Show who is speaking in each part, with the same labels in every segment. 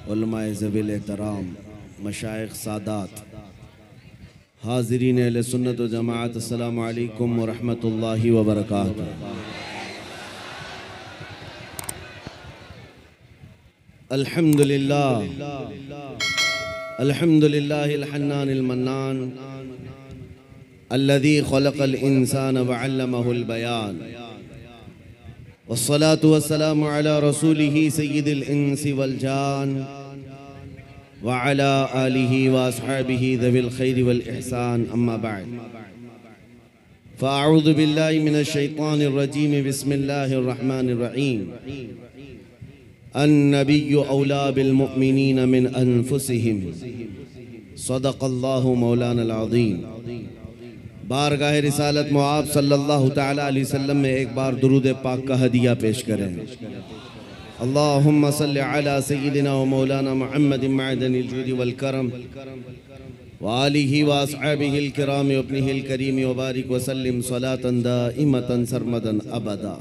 Speaker 1: उलमाए ज़वील एहतराम, मशाइख सादात, हाज़रीन अहले सुन्नत व जमाअत, अस्सलामु अलैकुम व रहमतुल्लाहि व बरकातुहू। अल्हम्दुलिल्लाह अल्हम्दुलिल्लाहिल हन्नानिल मन्नान अल्लज़ी खलक़ल इंसान व अल्लमहुल बयान वस्सलातु वस्सलामु अला रसूलिही सय्यिदिल इंसी वल जान व अला आलिही व अस्हाबिही ज़विल खैरि वल इहसान, अम्मा बअद। फ़अऊज़ु बिल्लाहि मिनश शैतानिर रजीम, बिस्मिल्लाहिर रहमानिर रहीम। अन्नबिय्यु औला बिल मुअमिनीन मिन अनफुसिहिम, सदक़ल्लाहु मौलाना अज़ीम। बारगाह रिसालत मुआब सल्लल्लाहु तआला अलैहि वसल्लम में एक बार दुरूद पाक का हदिया पेश करें। अल्लाहुम्मा सल्लि अला सय्यिदिना व मौलाना मुहम्मद मअदनिल जुदी वल करम व आलिहि व अस्हाबिहिल किराम व इब्निहिल करीम व बारिक व सल्लिम सलातन दाइमतन सरमदन अबदा।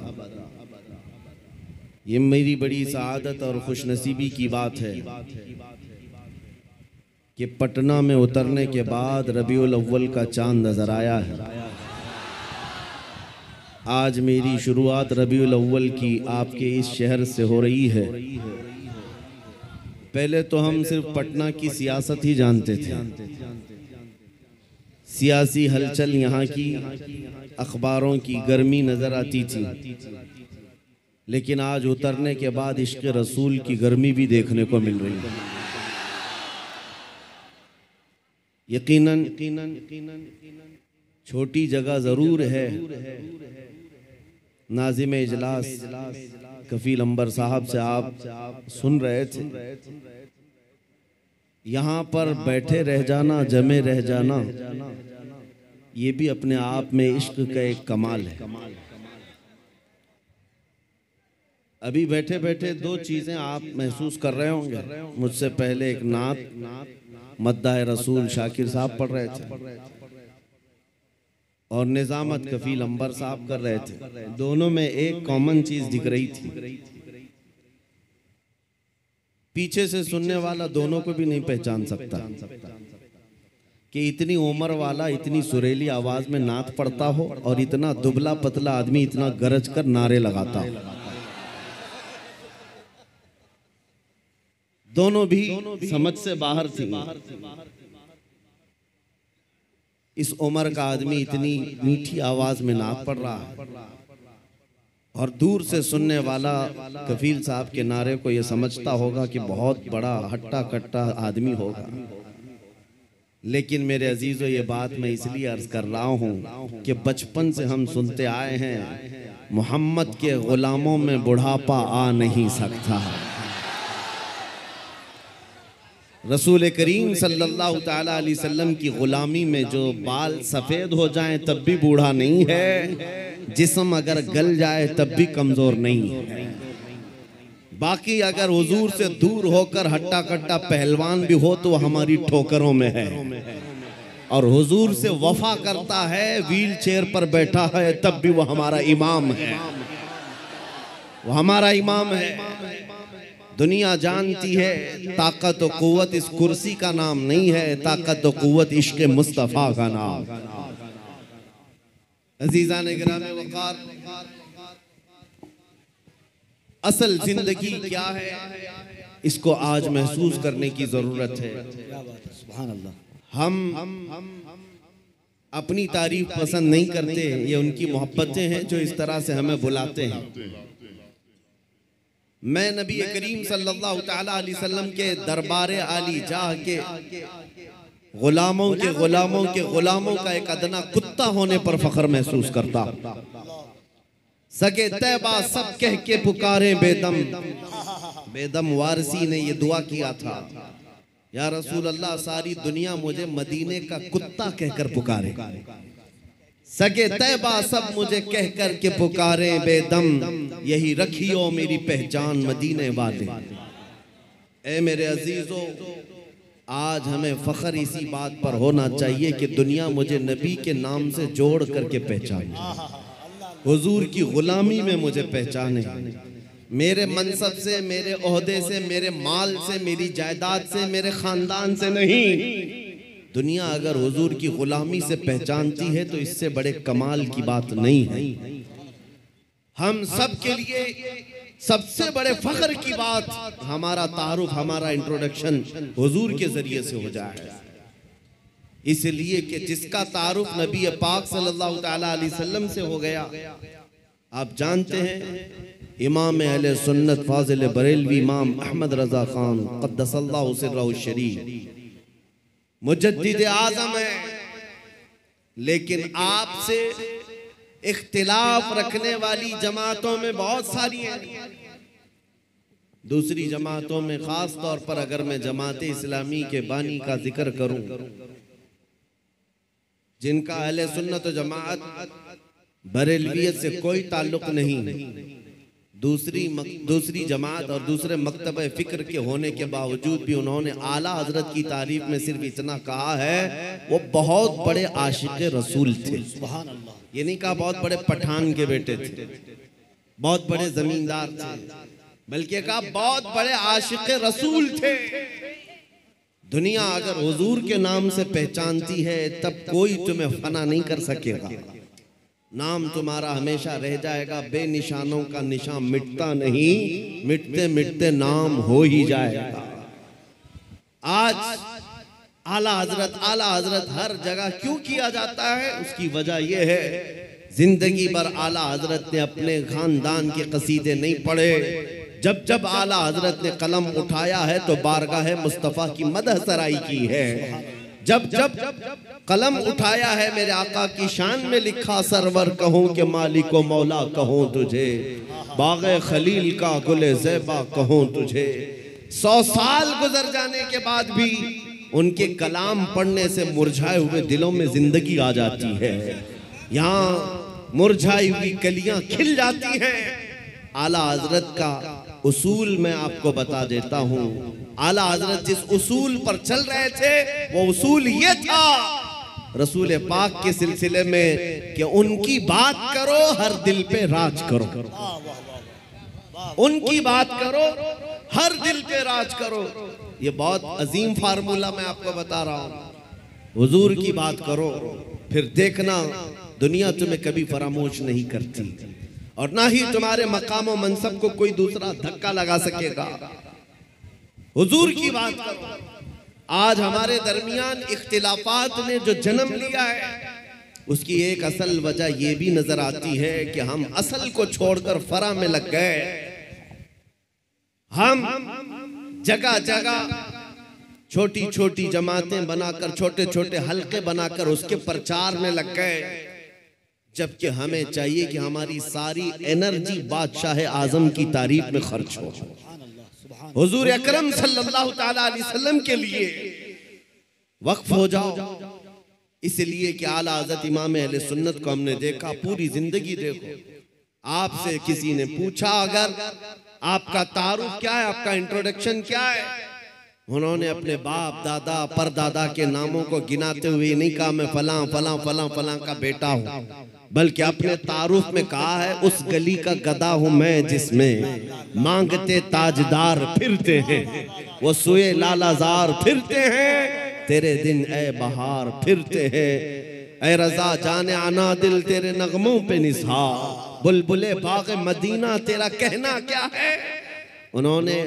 Speaker 1: ये मेरी बड़ी सआदत और खुशनसीबी की बात है कि पटना में उतरने के बाद रबीउल अव्वल का चांद नजर आया है। आज मेरी शुरुआत रबीउल अव्वल की आपके इस शहर से हो रही है। पहले तो हम सिर्फ पटना की सियासत ही जानते थे, सियासी हलचल यहाँ की, अखबारों की गर्मी नजर आती थी, लेकिन आज उतरने के बाद इश्क़ रसूल की गर्मी भी देखने को मिल रही है। यकीनन छोटी जगह ज़रूर है। नाज़िम इजलास कफील अंबर साहब से आप सुन रहे थे, यहाँ पर बैठे रह जाना, जमे रह जाना, ये भी अपने आप में इश्क का एक कमाल है। अभी बैठे बैठे दो चीज़ें आप महसूस कर रहे होंगे। मुझसे पहले एक नात मद्दाह रसूल शाकिर साहब पढ़ रहे थे और निजामत कफील अंबर साहब कर रहे थे। दोनों में एक कॉमन चीज दिख रही थी, पीछे से सुनने वाला दोनों को भी नहीं पहचान सकता कि इतनी उम्र वाला इतनी सुरीली आवाज में नात पढ़ता हो और इतना दुबला पतला आदमी इतना गरज कर नारे लगाता हो। दोनों भी समझ से बाहर थी। इस उम्र का आदमी इतनी मीठी आवाज में नात पढ़ रहा है और दूर से सुनने वाला कफील साहब के नारे को यह समझता होगा कि बहुत बड़ा हट्टा कट्टा आदमी होगा। लेकिन मेरे अजीजों, ये बात मैं इसलिए अर्ज कर रहा हूँ कि बचपन से हम सुनते आए हैं, मोहम्मद के गुलामों में बुढ़ापा आ नहीं सकता। रसूल करीम सल्लल्लाहु ताला अलैहि वसल्लम की गुलामी में जो बाल सफ़ेद हो जाएं तब भी बूढ़ा नहीं है, जिस्म अगर गल जाए तब भी कमज़ोर नहीं है। बाकी अगर हुजूर से दूर होकर हट्टा कट्टा पहलवान भी हो तो हमारी ठोकरों में है, और हुजूर से वफा करता है, व्हील चेयर पर बैठा है, तब भी वो हमारा इमाम है, वो हमारा इमाम है। दुनिया जानती है ताकत और कुव्वत इस कुर्सी का नाम नहीं है, ताकत और कुव्वत इश्क़ मुस्तफ़ा का नाम। अजीज़ान गिरामे वक़ार, असल जिंदगी क्या है इसको आज महसूस करने की जरूरत है। सुभान अल्लाह। हम अपनी तारीफ पसंद नहीं करते, ये उनकी मोहब्बतें हैं जो इस तरह से हमें बुलाते हैं। मैं नबी करीम सल्लल्लाहु ताला अलैहि वसल्लम के दरबार आली जाह के गुलामों का एक अदना कुत्ता होने पर फख्र महसूस करता। सगे तैबा सब कह के पुकारे बेदम वारसी ने ये दुआ किया था, या रसूल अल्लाह सारी दुनिया मुझे मदीने का कुत्ता कहकर पुकारे, सगे तैबा सब मुझे कह कर के पुकारे बेदम, यही रखियो मेरी पहचान मदीने वाले। ए मेरे अजीजों, आज हमें फख्र इसी बात पर होना चाहिए कि दुनिया मुझे नबी के नाम से जोड़ करके पहचाने, हुजूर की गुलामी में मुझे पहचाने, मेरे मनसब से, मेरे ओहदे से, मेरे माल से, मेरी जायदाद से, मेरे खानदान से नहीं। दुनिया अगर हुजूर की गुलामी से पहचानती है तो इससे बड़े कमाल की बात नहीं है। हम सब के लिए सबसे बड़े फख्र की बात हमारा तारुफ, हमारा इंट्रोडक्शन हुजूर के जरिए से हो जाए, इसलिए कि जिसका तारुफ नबी पाक सल्लल्लाहु तआला अलैहि वसल्लम से हो गया। आप जानते हैं इमाम अहले सुन्नत फाजिल बरेलवी इमाम अहमद रजा खान क़द्दसल्लाहु सिर्रहु शरीफ मुजद्दिद आज़म है, लेकिन आपसे इख्तिलाफ रखने वाली जमातों में बहुत सारी हैं। दूसरी जमातों में खास तौर पर अगर मैं जमात इस्लामी के बानी का जिक्र करूं, जिनका अहले सुन्नत व जमात बरेलवियत से कोई ताल्लुक नहीं, दूसरी जमात और दूसरे मकतब फिक्र के होने के बावजूद भी उन्होंने आला हजरत की तारीफ में सिर्फ इतना कहा है, वो बहुत बड़े आशिक रसूल थे। ये नहीं कहा बहुत बड़े पठान के बेटे थे, बहुत बड़े जमींदार थे, बल्कि कहा बहुत बड़े आशिक रसूल थे। दुनिया अगर हुजूर के नाम से पहचानती है तब कोई तुम्हें फना नहीं कर सकेगा। नाम तुम्हारा हमेशा रह जाएगा, बेनिशानों का निशान मिटता नहीं, मिटते मिटते नाम हो ही जाएगा। आज आला हजरत हर जगह क्यों किया जाता है, उसकी वजह यह है जिंदगी भर आला हजरत ने अपने खानदान के कसीदे नहीं पढ़े। जब जब आला हजरत ने कलम उठाया है तो बारगाह मुस्तफ़ा की मदह सराई की है। जब जब कलम उठाया है मेरे आका की शान में लिखा, सरवर कहूँ कि मालिको मौला कहूँ तुझे, बाग़े खलील का गुले ज़ेबा कहूँ तुझे। 100 साल गुजर जाने के बाद भी उनके कलाम पढ़ने से मुरझाए हुए दिलों में जिंदगी आ जाती है। यहाँ मुरझाई हुई कलियां खिल जाती हैं। आला हजरत का उसूल मैं आपको बता देता हूँ। आला हजरत जिस उसूल पर चल रहे थे वो उसूल ये था रसूल पाक के सिलसिले में कि उनकी बात करो हर दिल पे राज करो, उनकी बात करो हर दिल पे राज करो। ये बहुत अजीम फार्मूला मैं आपको बता रहा हूँ। हुजूर की बात करो, फिर देखना दुनिया तुम्हें कभी फरामोश नहीं करती और ना ही तुम्हारे मकाम और मनसब को कोई दूसरा धक्का लगा सकेगा। हुजूर की बात करो। आज हमारे दरमियान इख्तिलाफात ने जो जन्म लिया है उसकी एक असल वजह यह भी नजर आती है कि हम असल को छोड़कर फरा में लग गए। हम जगह जगह छोटी छोटी जमातें बनाकर, छोटे छोटे हलके बनाकर उसके प्रचार में लग गए, जबकि हमें चाहिए कि हमारी सारी एनर्जी बादशाह आजम की तारीफ में खर्च हो, हुजूर अकरम सल्लल्लाहु ताला अलैहि वसल्लम के लिए वक्फ हो जाओ। इसलिए कि आला हज़रत इमाम अहले सुन्नत को हमने देखा, पूरी जिंदगी देखो। आपसे किसी ने पूछा अगर आपका तारुफ क्या है, आपका इंट्रोडक्शन क्या है, उन्होंने अपने बाप दादा परदादा के नामों को गिनाते हुए नहीं कहा मैं फलां फलां फलां फलां का बेटा हूं, बल्कि अपने तारुफ में कहा है उस गली का गधा हूं मैं जिसमें मांगते ताजदार फिरते हैं, वो सुए लालाजार फिरते हैं, तेरे दिन ए बहार फिरते हैं, ए रजा जाने आना दिल तेरे नगमों पे निसार, बुलबुले बाग़े मदीना तेरा कहना क्या है। उन्होंने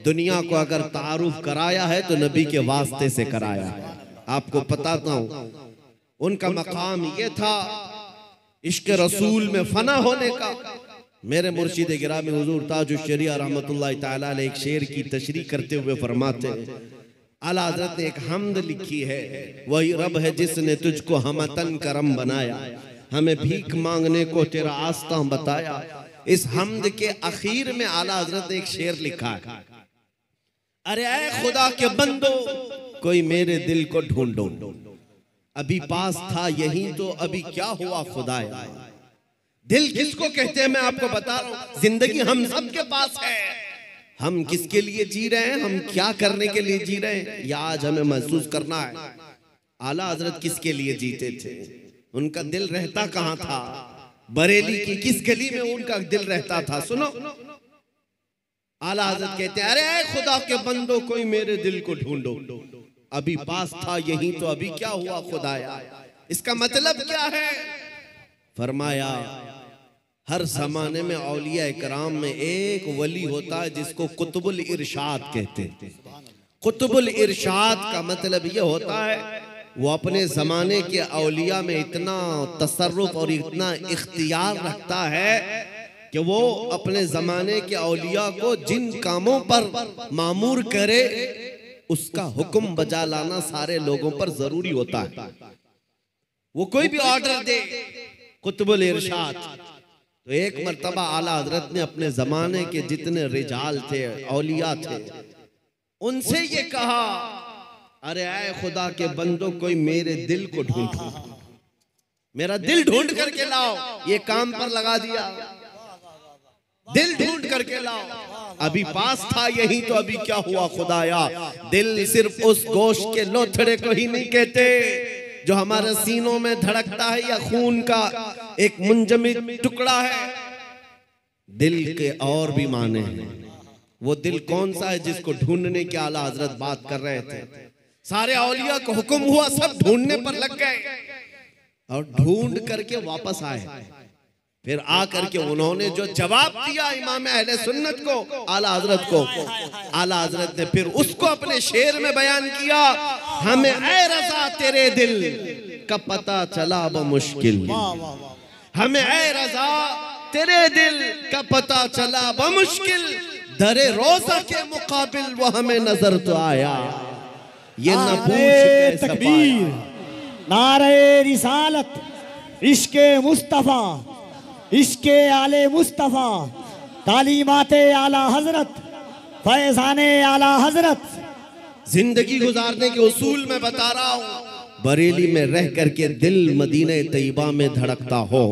Speaker 1: दुनिया को अगर तारुफ कराया है तो नबी के वास्ते से कराया है। आपको बताता हूं उनका मकाम ये था इश्क रसूल में फना होने का। मेरे मुर्शिद गिरामी हुजूर ताजुश शरिया रहमतुल्लाह तआला अलैह एक शेर की तशरीह करते हुए फरमाते हैं, आला हज़रत ने एक हम्द लिखी है, वही रब है जिसने तुझको हमतन करम बनाया, हमें भीख मांगने को तेरा आस्था बताया। इस हम्द के आखिर में आला हज़रत ने एक शेर लिखा है, अरे ऐ खुदा के बंदो कोई मेरे दिल को ढूंढो, अभी पास था यही तो अभी क्या हुआ खुदाया। दिल किसको कहते हैं मैं आपको बता रहा हूं। जिंदगी हम सब के पास है, हम किसके लिए जी रहे हैं, हम क्या करने के लिए जी रहे हैं, या आज हमें महसूस करना है। आला हजरत किसके लिए जीते थे, उनका दिल रहता कहां था, बरेली की किस गली में उनका दिल रहता था। सुनो आला हज़रत कहते हैं, अरे खुदा के बंदो कोई मेरे दिल को ढूंढो, अभी पास था यहीं तो अभी क्या हुआ खुदाया, इसका मतलब क्या है? फरमाया हर जमाने में औलिया इकराम में एक वली होता है जिसको कुतुबुल इरशाद कहते हैं। कुतुबुल इरशाद का मतलब ये होता है वो अपने जमाने के औलिया में इतना तसर्रुफ और इतना इख्तियार रखता है कि वो अपने जमाने के औलिया को जिन कामों पर मामूर करे उसका हुक्म बजा लाना सारे लोगों पर जरूरी होता है। वो कोई भी ऑर्डर दे, कुतुबुल इरशाद। तो एक मर्तबा आला हजरत ने अपने जमाने के जितने रिजाल थे, औलिया थे, उनसे ये कहा, अरे आए खुदा के बंदो कोई मेरे दिल को ढूंढो, मेरा दिल ढूंढ करके लाओ। ये काम पर लगा दिया, दिल ढूंढ करके लाओ। अभी पास था यही तो अभी क्या हुआ खुदाया। दिल सिर्फ उस गोश्त के लोथड़े को ही नहीं कहते जो हमारे सीनों में धड़कता है या खून का एक मुंजमद टुकड़ा है। दिल के और भी माने हैं। वो दिल कौन सा है जिसको ढूंढने के आला हजरत बात कर रहे थे। सारे औलिया को हुक्म हुआ, सब ढूंढने पर लग गए और ढूंढ करके वापस आए। फिर आकर के उन्होंने जो जवाब दिया इमाम अहले सुन्नत को, आला हजरत को, आला हजरत ने फिर उसको अपने शेर में बयान किया, हमें ऐ रज़ा तेरे दिल का पता चला बमुश्किल, हमें ऐ रज़ा तेरे दिल का पता चला बमुश्किल, दरे रोज़ा के मुकाबिल वो हमें नजर तो आया, ये न पूछ कैसे तकबीर,
Speaker 2: नारे रिसालत, इश्के मुस्तफा, इश्के आले मुस्तफा, तालीमाते आला हजरत, फैजाने आला हजरत।
Speaker 1: जिंदगी गुजारने के उसूल में बता रहा हूं। बरेली में रह करके दिल मदीने तैयबा में धड़कता हो।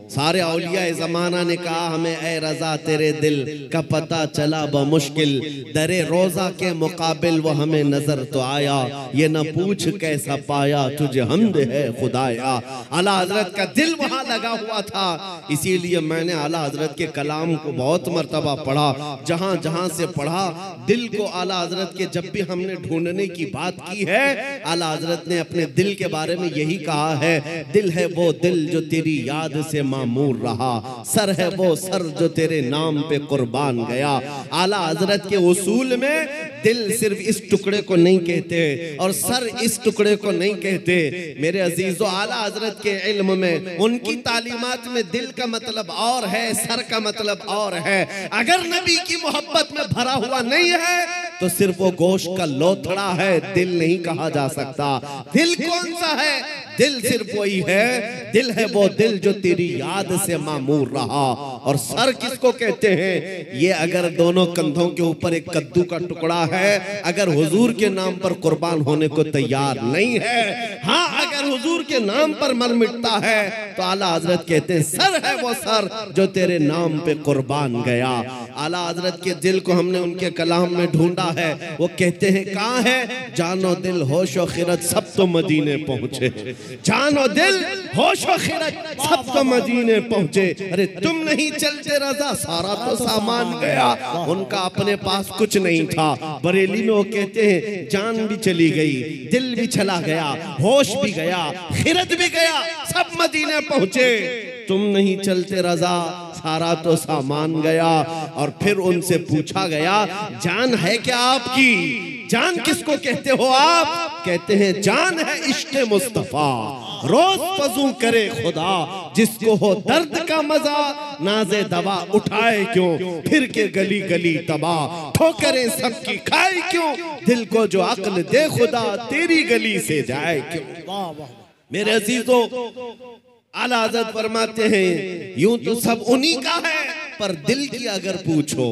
Speaker 1: सारे औलिया ज़माना ने कहा, हमें ऐ रज़ा तेरे दिल का पता चला बमुश्किल, दरे रोज़ा के मुकाबिल वो हमें नजर तो आया, ये न पूछ कैसा पाया तुझे हमद है खुदाया। आला हजरत का दिल वहां लगा हुआ था, इसीलिए मैंने आला हजरत के कलाम को बहुत मर्तबा पढ़ा। जहां जहां से पढ़ा दिल को आला हजरत के जब भी हमने ढूंढने की बात की है, आला हजरत ने अपने दिल के बारे में यही कहा है, दिल है वो दिल जो तेरी याद से मामूर रहा, सर है वो सर जो तेरे नाम पे कुर्बान गया। आला हजरत के उसूल में दिल सिर्फ इस टुकड़े को नहीं कहते और सर इस टुकड़े को नहीं कहते। मेरे अजीजों, आला हजरत के इल्म में, उनकी तालीमात में दिल का मतलब और है, सर का मतलब और है। अगर नबी की मोहब्बत में भरा हुआ नहीं है तो सिर्फ वो गोश्त का लोथड़ा है, दिल नहीं कहा जा सकता। दिल कौन सा है? दिल सिर्फ वही है, दिल है वो दिल जो तेरी याद से मामूर रहा। और सर किसको कहते हैं? ये अगर दोनों कंधों के ऊपर एक कद्दू का टुकड़ा है, अगर हुजूर के नाम पर कुर्बान होने को तैयार नहीं है, हाँ अगर हुजूर के नाम पर मर मिटता है तो आला हजरत कहते हैं सर है वो सर जो तेरे नाम पे कुर्बान गया। आला हजरत के दिल को हमने उनके कलाम में ढूंढा है। वो कहते हैं कहाँ है? जानो दिल होशो खिरत सब तो मदीने पहुंचे, जानो दिल होशो खिरत सब तो मदीने पहुंचे। अरे तुम नहीं चलते रज़ा सारा तो सामान गया। उनका अपने पास कुछ नहीं था। बरेली में वो कहते हैं जान भी चली गई, दिल भी चला गया, होश भी गया, खिरत भी गया, सब मदीने पहुंचे। तुम नहीं चलते रज़ा सारा तो सामान गया। और फिर उनसे पूछा गया जान है क्या आपकी? जान किसको कहते हो आप? कहते हैं जान है इश्क़ मुस्तफा, रोज वज़ू करे खुदा, जिसको हो दर्द का मजा नाज़े दवा उठाए क्यों, फिर के गली गली तबाह ठोकरें सबकी खाए क्यों, दिल को जो अक्ल दे खुदा तेरी गली से जाए क्यों। मेरे अजीजों, आला हज़रत फरमाते हैं यूं तो सब उन्हीं का है, पर दिल की अगर पूछो,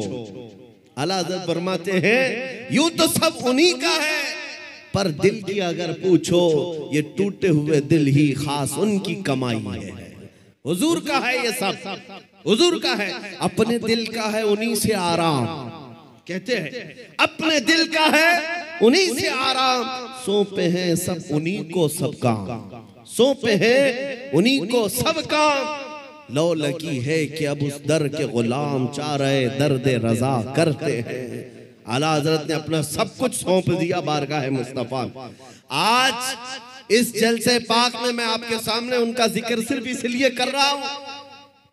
Speaker 1: आला हज़रत फरमाते हैं यूं तो सब उन्हीं का है, पर दिल की अगर पूछो ये टूटे हुए दिल ही खास उनकी कमाई है। हुजूर का है ये सब, हुजूर का है, अपने दिल का है उन्हीं से आराम। कहते हैं अपने दिल का है उन्हीं से आराम, सौंपे हैं सब उन्हीं को सब काम, सौंपे हैं उन्हीं को सब काम। लो लगी है कि अब उस दर के गुलाम चाह रहे दर्द रजा करते हैं। आला हजरत ने अपना सब कुछ सौंप दिया बारगाह मुस्तफा। आज इस जलसे पाक में मैं आपके सामने उनका जिक्र सिर्फ इसलिए कर रहा हूं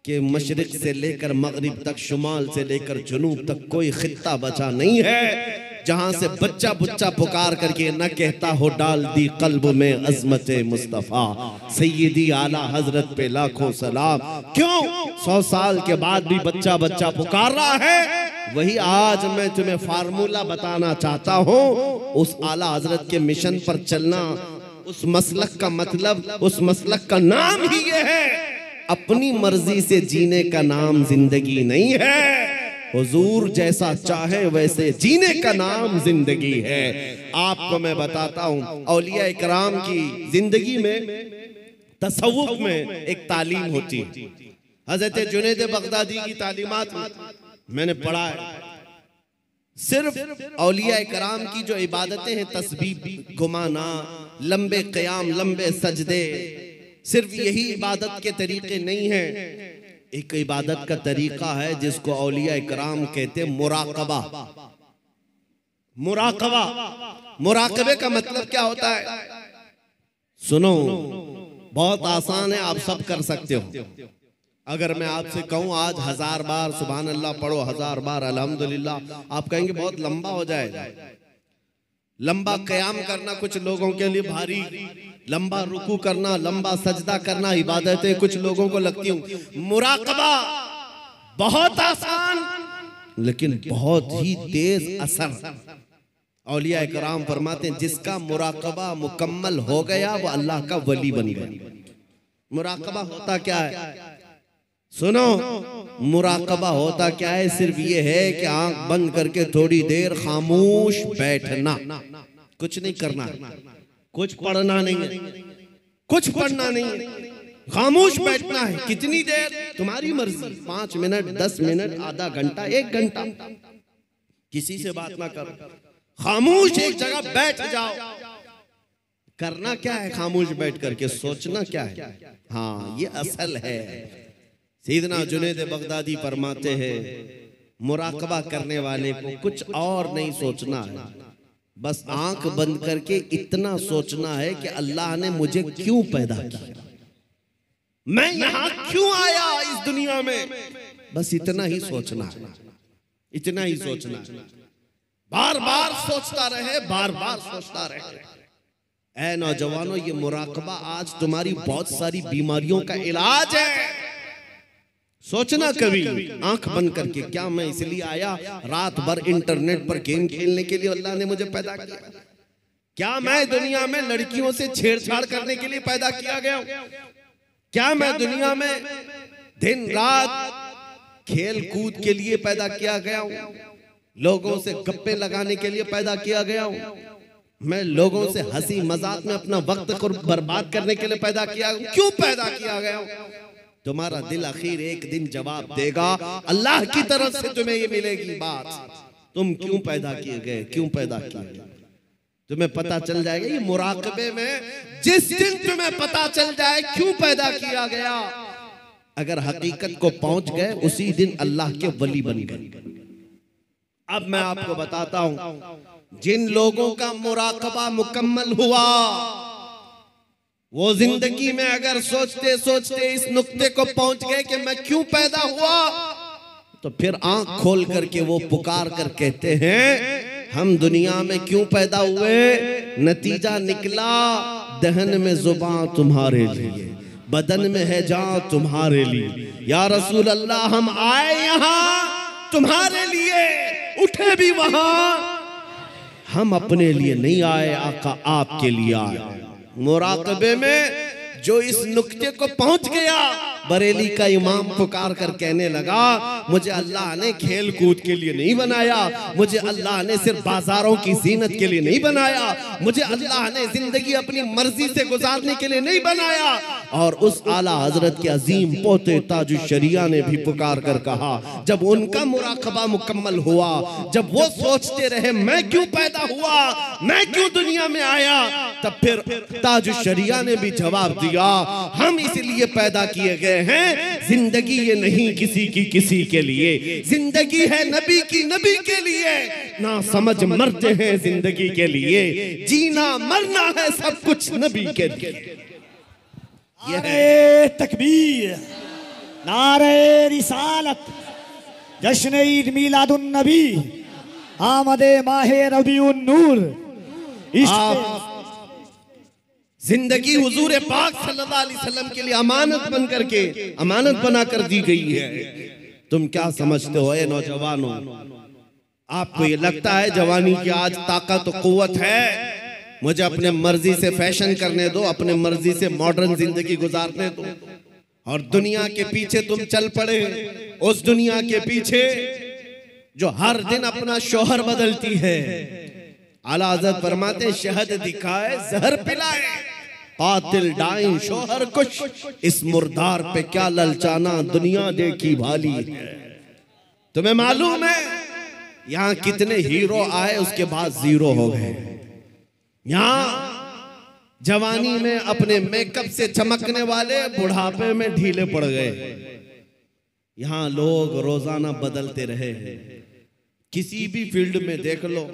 Speaker 1: कि मशरिक से लेकर मगरिब तक, शुमाल से लेकर जुनूब तक कोई खित्ता बचा नहीं है जहां से बच्चा बुच्चा पुकार करके न कहता हो डाल दी कल्ब में अजमत मुस्तफा। सैयदी आला हजरत पे लाखों सलाम। क्यों 100 साल के बाद भी बच्चा बच्चा पुकार रहा है? वही आज मैं तुम्हें फार्मूला बताना चाहता हूं। उस आला हजरत के मिशन पर चलना, उस मसलक का मतलब, उस मसलक का नाम ही ये है, अपनी मर्जी से जीने का नाम जिंदगी नहीं है। हुजूर जैसा चाहे वैसे जीने का नाम जिंदगी है। आपको मैं बताता हूं, औलिया इकराम की जिंदगी में, तसव्वुफ में एक तालीम होती है। हजरत जुनैद बगदादी की तालीमात मैंने पढ़ा है। सिर्फ औलिया इकराम की जो इबादतें हैं, तस्बीह घुमाना, लंबे क़याम, लंबे सजदे, सिर्फ यही इबादत के तरीके नहीं हैं। एक इबादत का तरीका है जिसको औलिया इकराम कहते हैं मुराकबा। मुराकबा, मुराकबे का मतलब क्या होता है? सुनो, बहुत आसान है, आप सब कर सकते हो। अगर मैं आपसे कहूं आज 1000 बार सुभान अल्लाह पढ़ो, 1000 बार अल्हम्दुलिल्लाह, आप कहेंगे बहुत लंबा हो जाएगा। लंबा क़याम करना कुछ लोगों के लिए भारी, लंबा रुकू करना, लंबा सजदा करना इबादतें कुछ लोगों को लगती हूं। मुराकबा बहुत आसान लेकिन बहुत ही तेज असर। औलिया इकराम फरमाते हैं जिसका मुराकबा मुकम्मल हो गया वो अल्लाह का वली बन गया। मुराकबा होता क्या है? सुनो, मुराकबा होता क्या है? सिर्फ ये है कि आंख बंद करके थोड़ी देर खामोश बैठना, कुछ नहीं करना, कुछ पढ़ना नहीं है, कुछ पढ़ना नहीं है, खामोश बैठना है। कितनी देर? तुम्हारी मर्जी, 5 मिनट, 10 मिनट, आधा घंटा, 1 घंटा, किसी से बात ना करो, खामोश एक जगह बैठ जाओ। करना क्या है खामोश बैठ करके? सोचना क्या है? हाँ, ये असल है। सैयदना जुनैद बगदादी फरमाते हैं मुराकबा करने वाले को कुछ और नहीं सोचना है, बस आंख बंद करके इतना सोचना है कि अल्लाह ने मुझे क्यों पैदा किया, मैं यहां क्यों आया इस दुनिया में। बस इतना ही सोचना है, इतना ही सोचना है। बार बार सोचता रहे, बार बार सोचता रहे। ऐ नौजवानों, ये मुराकबा आज तुम्हारी बहुत सारी बीमारियों का इलाज है। सोचना कभी आंख बंद करके, क्या मैं इसलिए आया रात भर इंटरनेट पर गेम खेलने के लिए अल्लाह ने मुझे पैदा किया? क्या मैं दुनिया में लड़कियों से छेड़छाड़ करने के लिए पैदा किया गया हूं? क्या मैं दुनिया में दिन रात खेल कूद के लिए पैदा किया गया हूं? लोगों से गप्पे लगाने के लिए पैदा किया गया हूं? मैं लोगों से हंसी मजाक में अपना वक्त को बर्बाद करने के लिए पैदा किया? क्यों पैदा किया गया हूं? तुम्हारा दिल आखिर एक दिन जवाब देगा। अल्लाह की तरफ से तुम्हें ये मिलेगी बात, तुम क्यों पैदा किए गए, क्यों पैदा किए गए, तुम्हें पता चल जाएगा। ये मुराकबे में जिस दिन तुम्हें पता चल जाए क्यों पैदा किया गया, अगर हकीकत को पहुंच गए उसी दिन अल्लाह के वली बन गए। अब मैं आपको बताता हूं, जिन लोगों का मुराकबा मुकम्मल हुआ वो जिंदगी में अगर सोचते सोचते इस नुक्ते को पहुंच गए कि मैं क्यों पैदा हुआ, तो फिर आंख खोल करके वो पुकार कर कहते हैं हम दुनिया में क्यों पैदा हुए। नतीजा निकला, दहन में जुबान तुम्हारे लिए, बदन में है जान तुम्हारे लिए। या रसूल अल्लाह, हम आए यहाँ तुम्हारे लिए, उठे भी वहां, हम अपने लिए नहीं आए, आका आपके लिए आए। मुराकबे में जो इस नुक्ते को पहुंच गया, बरेली का इमाम पुकार कर कहने लगा मुझे अल्लाह ने खेल कूद के लिए नहीं बनाया, मुझे अल्लाह ने सिर्फ बाजारों की जीनत के लिए नहीं बनाया, मुझे अल्लाह ने जिंदगी अपनी मर्जी से गुजारने के लिए नहीं बनाया। और उस आला हजरत के अजीम पोते ताजुश शरिया ने भी पुकार कर कहा, जब उनका मुराकबा मुकम्मल हुआ, जब वो सोचते रहे मैं क्यों पैदा हुआ, मैं क्यों दुनिया में आया, तब फिर ताजुश शरिया ने भी जवाब दिया हम इसलिए पैदा किए गए हैं जिंदगी ये नहीं किसी की किसी के लिए, जिंदगी है नबी की नबी के लिए। ना समझ मरते हैं जिंदगी के लिए, जीना मरना है सब कुछ नबी के लिए।
Speaker 2: नारे तकबीर, नारे रिसालत, जश्न ईद मिलादुन नबी, आमदे माहे रबीउन नूर।
Speaker 1: जिंदगी हुजूर पाक सल्लल्लाहु अलैहि वसल्लम के लिए अमानत बन करके अमानत बना कर दी गई है। तुम क्या समझते हो ए नौजवानों, आपको ये लगता है जवानी की आज ताकत और कुव्वत है, मुझे अपने मर्जी से फैशन करने दो, अपने मर्जी से मॉडर्न जिंदगी गुजारने दो, और दुनिया के पीछे तुम चल पड़े, उस दुनिया के पीछे जो हर दिन अपना शोहर बदलती है। आला हज़रत फरमाते शहद दिखाए जहर पिलाए, कातिल डाइन शोहर कुछ, इस मुर्दार पे क्या ललचाना, दुनिया देखी भाली है। तुम्हें मालूम है यहाँ कितने हीरो आए उसके बाद जीरो हो गए। यहाँ जवानी में अपने मेकअप से चमकने वाले बुढ़ापे में ढीले पड़ गए। यहाँ लोग रोजाना बदलते रहे, किसी भी फील्ड में देख लो।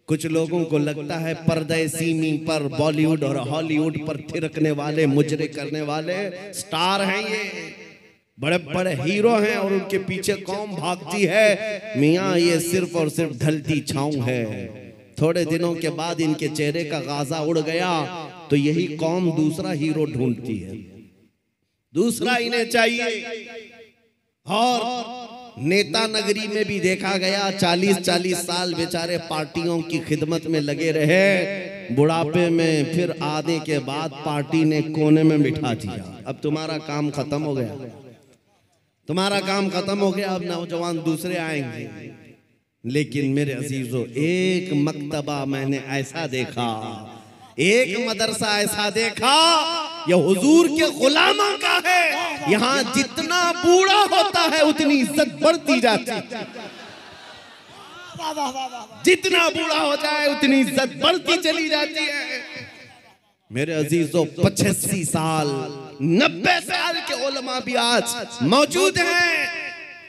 Speaker 1: कुछ लोगों को लगता है पर्दे सीमी पर बॉलीवुड और हॉलीवुड पर थिरकने वाले मुजरे करने वाले स्टार हैं, ये बड़े बड़े हीरो हैं और उनके पीछे कौम भागती है। मियाँ ये सिर्फ और सिर्फ ढलती छाँव है, थोड़े दिनों के बाद इनके चेहरे का गाजा उड़ गया तो यही कौम दूसरा हीरो ढूंढती है, दूसरा इन्हें चाहिए। और नेता नगरी में भी देखा गया 40-40 साल बेचारे पार्टियों की खिदमत में लगे रहे, बुढ़ापे में फिर आने के बाद पार्टी ने कोने में बिठा दिया। अब तुम्हारा काम खत्म हो गया, तुम्हारा काम खत्म हो गया, अब नौजवान दूसरे आएंगे। लेकिन मेरे अजीजों, एक मकतबा मैंने ऐसा देखा, एक मदरसा ऐसा देखा, यह हुजूर के गुलामों का है। यहाँ जितना बूढ़ा होता है उतनी इज्जत बढ़ती जाती है, जितना बूढ़ा हो जाए उतनी इज्जत बढ़ती चली जाती है। मेरे अजीजों, 85 साल 90 साल के उलमा भी आज मौजूद हैं,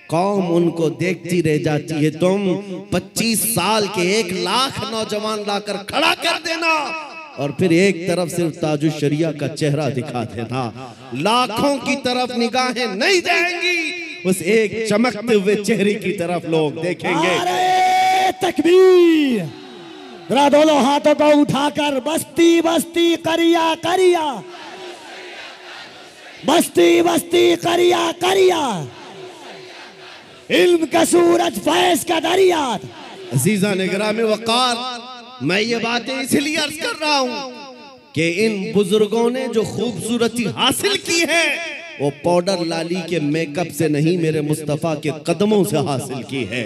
Speaker 1: कौम उनको देखती रह जाती है। तुम 25 साल के 1 लाख नौजवान लाकर खड़ा कर देना और फिर एक तरफ सिर्फ ताजुश शरिया का चेहरा दिखा देना, लाखों की तरफ निगाहें नहीं जाएंगी, उस एक चमकते हुए चेहरे की तरफ लोग देखेंगे।
Speaker 2: नारे तकबीर, जरा दोनों हाथों को उठाकर बस्ती बस्ती करिया करिया, बस्ती बस्ती करिया करिया, इल्म का सूरज फैज का दरिया।
Speaker 1: अजीजा ने गिरामे वक़ार, मैं ये बातें इसलिए अर्ज कर रहा हूं कि इन बुजुर्गों ने जो खूबसूरती हासिल की है वो पाउडर लाली के मेकअप से नहीं, मेरे मुस्तफा के कदमों से हासिल की है,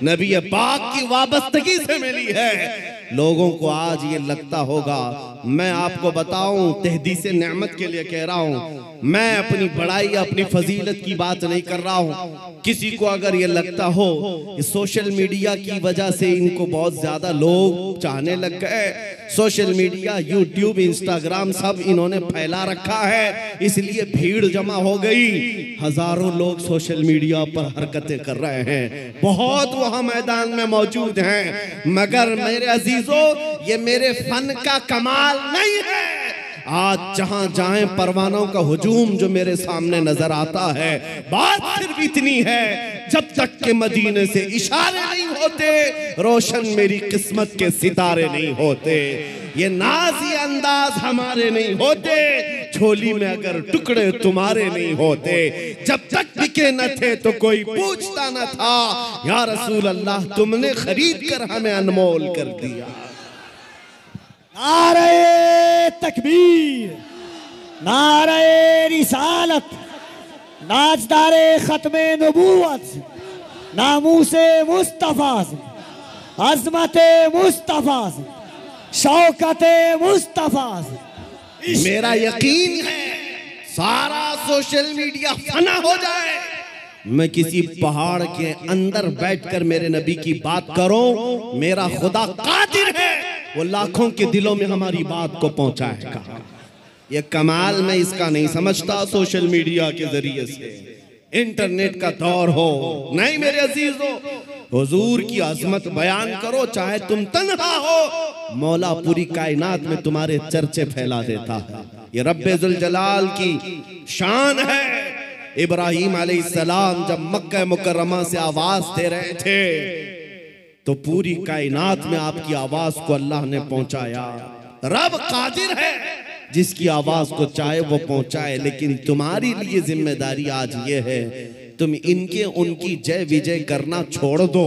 Speaker 1: नबी पाक की वाबस्तगी से मिली है। लोगों को आज ये लगता होगा, मैं आपको बताऊं, तहदीस नेमत के लिए कह रहा हूं, मैं अपनी बड़ाई अपनी फजीलत की बात नहीं कर रहा हूं। किसी को अगर ये लगता हो सोशल मीडिया की वजह से इनको बहुत ज्यादा लोग चाहने लग गए, सोशल मीडिया यूट्यूब इंस्टाग्राम सब इन्होंने फैला रखा है, इसलिए भीड़ जमा हो गई, हजारों लोग सोशल मीडिया पर हरकतें कर रहे हैं, बहुत वहां मैदान में मौजूद हैं। मगर मेरे अजीजों, ये मेरे फन का कमाल नहीं है। आज जहां जाएं परवानों का हुजूम जो मेरे सामने नजर आता है, बात सिर्फ इतनी है, जब तक के मदीने से इशारे नहीं होते, रोशन मेरी किस्मत के सितारे नहीं होते, ये नाज़ी अंदाज हमारे नहीं होते, झोली में अगर टुकड़े तुम्हारे नहीं होते, जब तक बिके न थे तो कोई पूछता न था, या रसूल अल्लाह तुमने खरीद कर हमें अनमोल कर दिया।
Speaker 2: नारे तकबीर, नारे रिसालत, नाजदारे खत्मे नबूवत, नामूसे मुस्तफा, अजमते मुस्तफा, शौकते मुस्तफा।
Speaker 1: मेरा यकीन है सारा सोशल मीडिया फना हो जाए, मैं किसी पहाड़ के अंदर बैठकर मेरे नबी की बात करूं, मेरा खुदा कादिर है, वो लाखों के दिलों में हमारी बात को पहुंचाएगा। ये कमाल मैं इसका नहीं समझता सोशल मीडिया के जरिए से, इंटरनेट का दौर हो। नहीं मेरे अजीजों, हुजूर की अजमत बयान करो, चाहे तुम तन्हा हो, मौला पूरी कायनात में तुम्हारे चर्चे फैला देता है। ये रब्बे जुल जलाल की शान है। इब्राहीम अलैहिस्सलाम जब मक्का मुकर्रमा से आवाज दे रहे थे तो पूरी कायनात में आपकी आवाज को अल्लाह ने पहुंचाया। रब कादिर है, जिसकी आवाज को चाहे वो पहुंचाए, लेकिन तुम्हारी लिए जिम्मेदारी आज ये है, तुम इनके उनकी जय विजय करना छोड़ दो,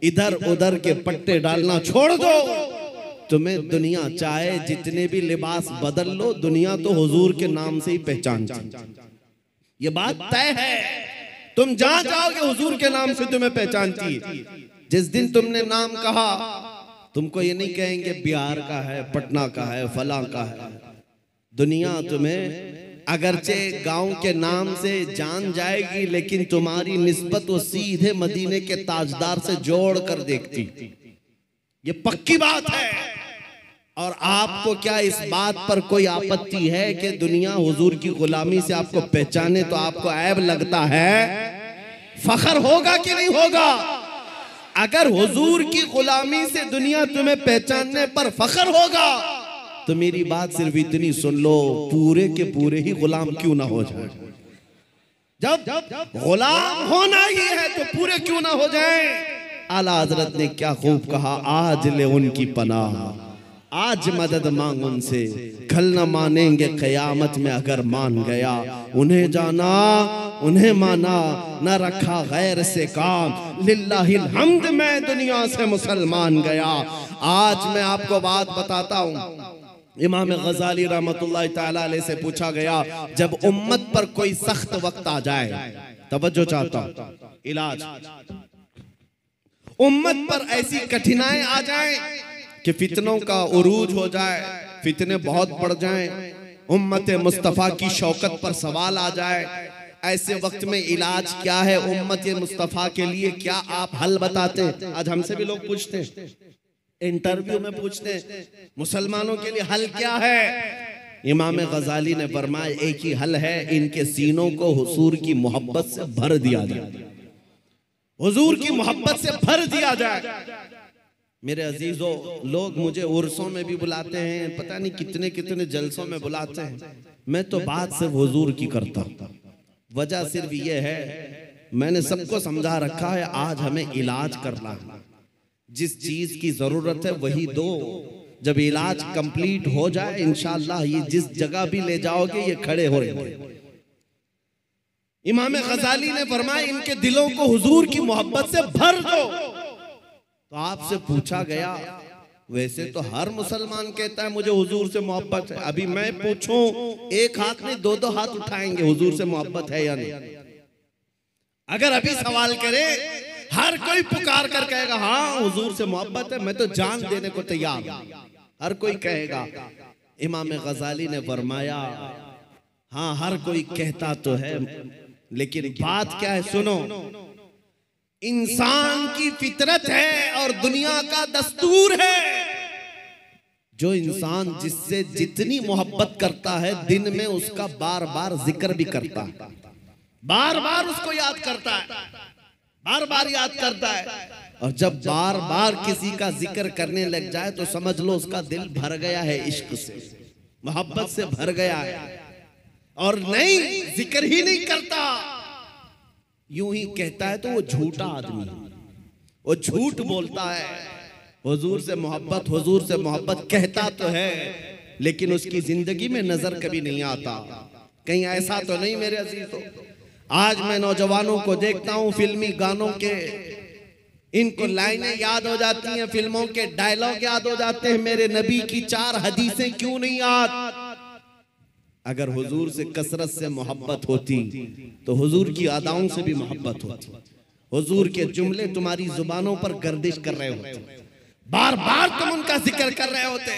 Speaker 1: इधर उधर के पट्टे डालना छोड़ दो। तुम्हें दुनिया चाहे जितने भी लिबास बदल लो, दुनिया तो हुजूर के नाम से ही पहचानती, ये बात तय है। तुम जहां जाओगे हुजूर के नाम से तुम्हें पहचानती है। जिस दिन तुमने नाम कहा, तुमको ये नहीं कहेंगे बिहार का है, पटना का है, फला का है। दुनिया तुम्हें अगरचे गांव के नाम से जान जाएगी, लेकिन तुम्हारी निस्बत वो सीधे मदीने के ताजदार से जोड़ कर देखती, ये पक्की बात है। और आपको क्या इस बात पर कोई आपत्ति है कि दुनिया हुजूर की गुलामी से आपको पहचाने तो आपको ऐब लगता है? फखर होगा कि नहीं होगा? अगर हुजूर की गुलामी से दुनिया तुम्हें पहचानने पर फखर होगा तो मेरी बात सिर्फ इतनी सुन लो, पूरे के पूरे ही गुलाम क्यों ना हो जाए। जब गुलाम होना ही है तो पूरे क्यों ना हो जाए। आला हजरत ने क्या खूब कहा, आज ले उनकी पनाह, आज मदद मांग उनसे, कल न मानेंगे कयामत में अगर मान गया। उन्हें जाना उन्हें माना, न रखा गैर से काम, लिल्लाहिल हम्द मैं दुनिया से मुसलमान गया। आज मैं आपको बात बताता हूँ, इमाम गजाली रहमतुल्लाह ताला अलैह से पूछा गया, जब उम्मत पर कोई सख्त वक्त आ जाए, तवज्जो चाहता हूँ, इलाज, उम्मत पर ऐसी कठिनाई आ जाए कि फितनों का उरूज हो जाए, फितने बहुत बढ़ जाएं, उम्मत मुस्तफ़ा की शौकत पर सवाल आ जाए, ऐसे वक्त में इलाज क्या है उम्मत मुस्तफ़ा के लिए, क्या आप हल बताते? आज हमसे भी लोग पूछते हैं, इंटरव्यू में पूछते हैं, मुसलमानों के लिए हल क्या है? इमाम गजाली ने फरमाया, एक ही हल है, इनके सीनों को हुजूर की मोहब्बत से भर दिया जाए, हुजूर की मोहब्बत से भर दिया जाए। मेरे अजीजों, लोग मुझे उर्सों में भी बुलाते हैं, पता नहीं कितने कितने जलसों में बुलाते हैं, मैं तो बात सिर्फ हुजूर की करता हूं। वजह सिर्फ ये है, मैंने सबको समझा रखा है, आज हमें इलाज करना है, जिस चीज की जरूरत है वही दो। जब इलाज कंप्लीट हो जाए इंशाअल्लाह, ये जिस जगह भी ले जाओगे ये खड़े हो रहेंगे। इमाम गजाली ने फरमाया, इनके दिलों को हुजूर की मोहब्बत से भर दो। तो आपसे पूछा गया, वैसे तो हर मुसलमान कहता है मुझे हुजूर से मोहब्बत है, अभी मैं पूछूं, एक हाथ में दो हाथ उठाएंगे, हुजूर से मोहब्बत है या नहीं? अगर अभी सवाल करें, हर कोई पुकार कर कहेगा हाँ हुजूर से मोहब्बत है, मैं तो जान देने को तैयार हूं, हर कोई कहेगा। इमाम गजाली ने फरमाया, हाँ हर कोई कहता तो है, लेकिन बात क्या है सुनो, इंसान की फितरत है और दुनिया का दस्तूर है। जो इंसान जिससे जितनी मोहब्बत करता है, दिन में उसका बार बार जिक्र भी करता है, बार बार उसको याद करता है, बार बार याद करता है। और जब बार बार किसी का जिक्र करने लग जाए तो समझ लो उसका दिल भर गया है, इश्क से, मोहब्बत से भर गया है। और नहीं, जिक्र ही नहीं करता, यूं ही कहता है, तो वो झूठा आदमी, वो झूठ बोलता है। हुजूर से मोहब्बत, हुजूर से मोहब्बत कहता तो है, लेकिन उसकी जिंदगी में नजर कभी नहीं आता। कहीं ऐसा तो नहीं मेरे अजीजों, आज मैं नौजवानों को देखता हूं, फिल्मी गानों के इनको लाइनें याद हो जाती हैं, फिल्मों के डायलॉग याद हो जाते हैं, मेरे नबी की 4 हदीसें क्यों नहीं याद? अगर हुजूर से कसरत से मोहब्बत होती तो हुजूर की अदाओं से भी मोहब्बत होती, हुजूर के जुमले तुम्हारी जुबानों पर गर्दिश कर रहे होते, बार बार तुम उनका जिक्र कर रहे होते।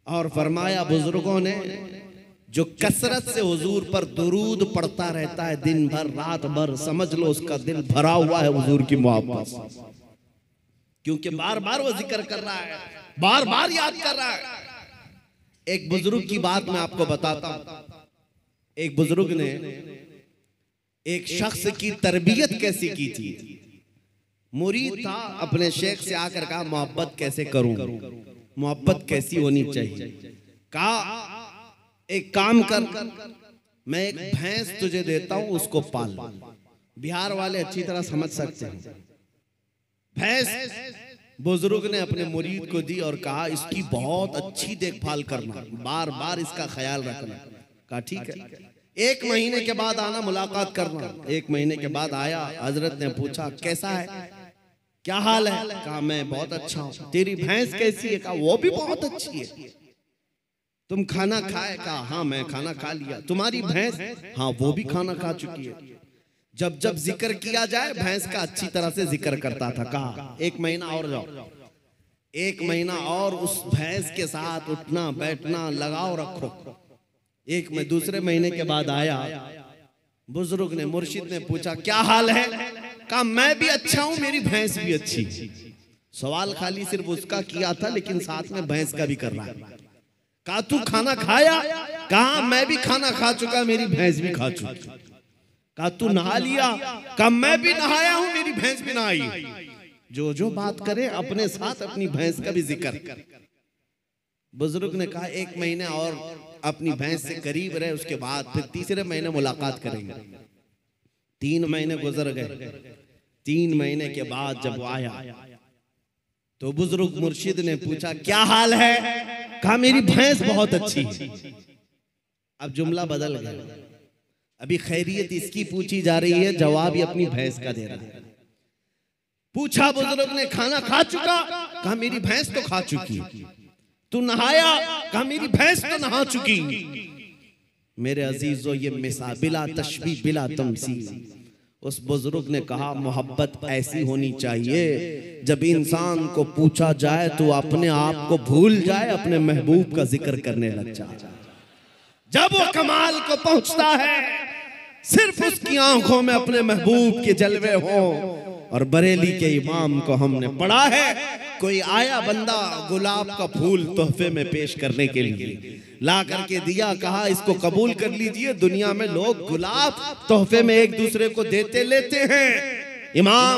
Speaker 1: और फरमाया बुजुर्गों ने, जो कसरत से हुजूर पर दुरूद पढ़ता रहता है दिन भर रात भर, समझ लो उसका दिल भरा हुआ है हुजूर की मोहब्बत, क्योंकि बार बार वो जिक्र कर रहा है, बार बार याद कर रहा है। एक बुजुर्ग की बात मैं आपको बताता हूं। एक बुजुर्ग ने एक शख्स की तरबियत कैसी की थी। मुरीद था, अपने शेख से आकर कहा मोहब्बत कैसे करूं, मोहब्बत कैसी होनी चाहिए। कहा एक काम कर, मैं एक भैंस तुझे देता हूं, उसको पाल। बिहार वाले अच्छी तरह समझ सकते हैं। भैंस बुजुर्ग ने अपने मुरीद को दी और कहा इसकी बहुत अच्छी देखभाल करना, बार बार इसका ख्याल रखना। कहा ठीक है, 1 महीने के बाद आना, मुलाकात करना। 1 महीने के बाद आया। हजरत ने पूछा कैसा है, क्या हाल है। कहा मैं बहुत अच्छा हूं। तेरी भैंस कैसी है। कहा वो भी बहुत अच्छी है। तुम खाना खाए। कहा हाँ मैं खाना खा लिया। तुम्हारी भैंस। हाँ वो भी खाना खा चुकी है। जब जब जिक्र किया जाए भैंस का अच्छी तरह से जिक्र करता था। कहा 1 महीना और जाओ, 1 महीना और उस भैंस के साथ उठना बैठना लगाव रखो। दूसरे महीने के बाद आया। बुजुर्ग ने, मुर्शिद ने पूछा क्या हाल है। कहा मैं भी अच्छा हूं, मेरी भैंस भी अच्छी। सवाल खाली सिर्फ उसका किया था, लेकिन साथ में भैंस का भी कर रहा है। कहा तू खाना खाया। कहा मैं भी खाना खा चुका, मेरी भैंस भी खा चुकी। कहा तू नहा लिया। कहा मैं भी नहाया हूं, मेरी भैंस भी नहाई। जो बात करे अपने साथ अपनी भैंस का भी जिक्र। बुजुर्ग ने कहा 1 महीने और अपनी भैंस से करीब रहे, उसके बाद फिर तीसरे महीने मुलाकात करेंगे। 3 महीने गुजर गए। 3 महीने के बाद जब वो आया तो बुजुर्ग मुर्शिद ने पूछा क्या हाल है। कहा मेरी भैंस बहुत अच्छी है। अब जुमला बदल गया। अभी खैरियत इसकी पूछी जा रही है, जवाब ही अपनी भैंस का दे रहा है। पूछा बुजुर्ग ने खाना खा चुका। कहा मेरी भैंस तो खा चुकी। तू नहाया। कहा मेरी भैंस तो नहा चुकी। मेरे अजीजों ये मिसाल बिला तशबीह बिला तमसील। उस बुजुर्ग ने कहा मोहब्बत ऐसी होनी चाहिए जब इंसान को पूछा जाए तो अपने आप को भूल जाए, अपने महबूब का जिक्र करने लग जाए। जब वो कमाल को पहुंचता है सिर्फ उसकी आंखों में अपने महबूब के जलवे हों। और बरेली के इमाम को हमने पढ़ा है, कोई आया बंदा गुलाब का फूल तोहफे में पेश करने के लिए, ला करके दिया, कहा इसको कबूल कर लीजिए। दुनिया में लोग गुलाब तोहफे में एक दूसरे को देते लेते हैं। इमाम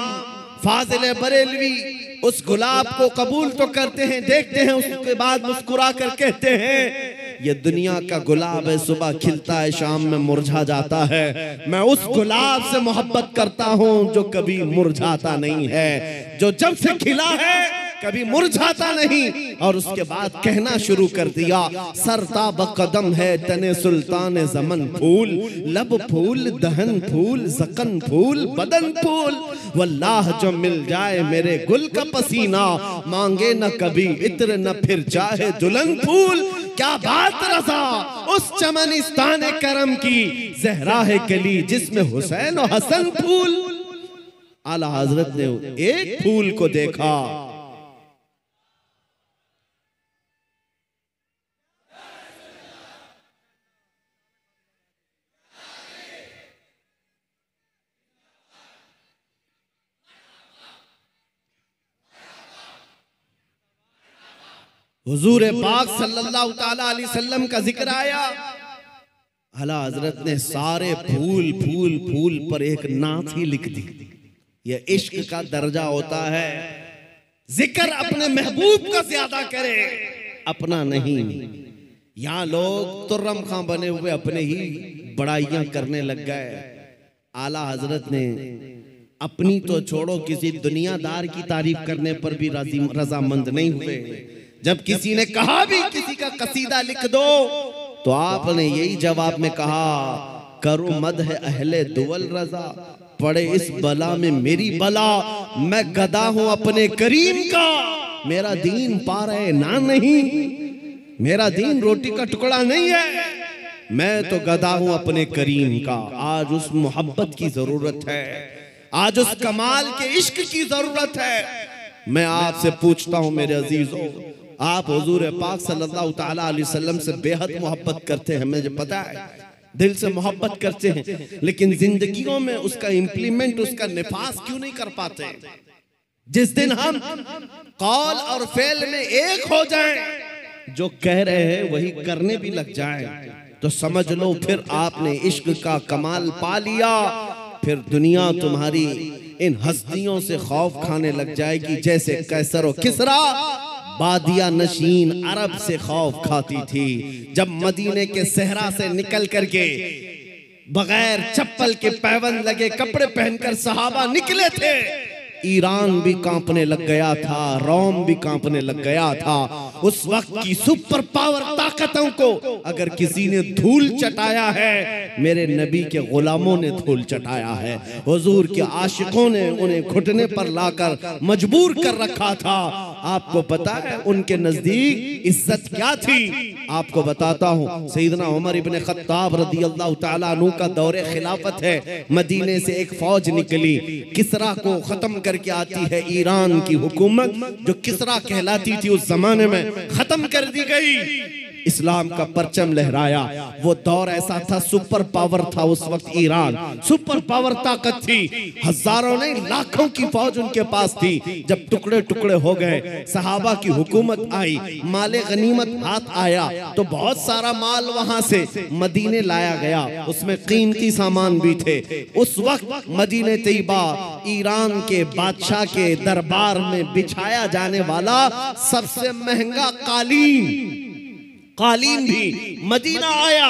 Speaker 1: फाजिल बरेलवी उस गुलाब को कबूल तो करते हैं, देखते हैं, उसके बाद मुस्कुरा कर कहते हैं ये दुनिया का गुलाब है, सुबह खिलता है शाम में मुरझा जाता है। मैं उस गुलाब से मोहब्बत करता हूं जो कभी मुरझाता नहीं है, जो जब से खिला है कभी मुरझाता नहीं। और उसके बाद कहना शुरू कर दिया सरताब कदम है तने सुल्तान ज़मन फूल, लब फूल दहन फूल ज़कन फूल बदन फूल। वल्लाह जो मिल जाए मेरे गुल का पसीना, मांगे न कभी इत्र न फिर चाहे दुल्हन फूल। क्या बात रज़ा उस चमनिस्तान करम की, ज़हरा है कली जिसमें हुसैन और हसन फूल। आला हजरत ने एक फूल को देखा, हुजूर पाक सल्लल्लाहु ताला अलैहि वसल्लम का जिक्र आया। आला हजरत ने सारे फूल फूल फूल पर एक नात ही लिख दी। यह इश्क का दर्जा होता है, जिक्र अपने महबूब का ज्यादा करे, अपना नहीं। यहाँ लोग तुर्रम खां बने हुए अपने ही बड़ाइयां करने लग गए। आला हजरत ने अपनी तो छोड़ो, किसी दुनियादार की तारीफ करने पर भी रजामंद नहीं हुए। जब किसी ने कहा भी किसी का कसीदा लिख दो तो आपने यही जवाब में कहा करो मद है अहले दुवल रजा, पड़े इस बला में मेरी बला, मैं गदा हूं अपने करीम का, मेरा दीन पा रहे ना नहीं, मेरा दीन रोटी का टुकड़ा नहीं है, मैं तो गदा हूं अपने करीम का। आज उस मोहब्बत की जरूरत है, आज उस कमाल के इश्क की जरूरत है। मैं आपसे पूछता हूं मेरे अजीजों, आप हुजूर पाक सल्लल्लाहु ताला अलैहि वसल्लम से बेहद मोहब्बत करते हैं, मुझे पता है, दिल से मोहब्बत करते हैं, लेकिन जिंदगियों में उसका इंप्लीमेंट, उसका निफास क्यों नहीं कर पाते? जिस दिन हम कौल और फेल में एक हो जाएं, जो कह रहे हैं वही करने भी लग जाए तो समझ लो फिर आपने इश्क का कमाल पा लिया। फिर दुनिया तुम्हारी इन हस्तियों से खौफ खाने लग जाएगी जैसे कैसर और किसरा बादिया नशीन अरब से खौफ खाती थी। जब मदीने के सहरा से निकल करके बगैर चप्पल के पैबंद लगे कपड़े पहनकर सहाबा निकले थे, ईरान भी कांपने लग गया था, रोम भी कांपने लग गया था। उस वक्त की सुपर पावर ताकतों को अगर किसी ने धूल चटाया है, मेरे नबी के गुलामों ने धूल चटाया है। हुजूर के आशिकों ने उन्हें घुटने पर लाकर मजबूर कर रखा था। आपको पता है उनके नजदीक इज्जत क्या थी? आपको बताता हूँ, सैयदना उमर इब्ने खत्ताब रदियल्लाहु ताला अन्हु का दौरे खिलाफत है। मदीने से एक फौज निकली, किसरा को खत्म करके आती है। ईरान की हुकूमत जो किसरा कहलाती थी उस जमाने में खत्म कर दी गई। इस्लाम का परचम लहराया। वो दौर ऐसा था, सुपर पावर था उस वक्त ईरान, सुपर पावर ताकत थी। हजारों नहीं लाखों की फौज उनके पास थी। जब टुकड़े टुकड़े हो गए, सहाबा की हुकूमत आई, माले गनीमत हाथ आया तो बहुत सारा माल वहां से मदीने लाया गया, उसमें कीमती सामान भी थे। उस वक्त मदीने तैयबा ईरान के बादशाह के दरबार में बिछाया जाने वाला सबसे महंगा कालीन भी मदीना आया,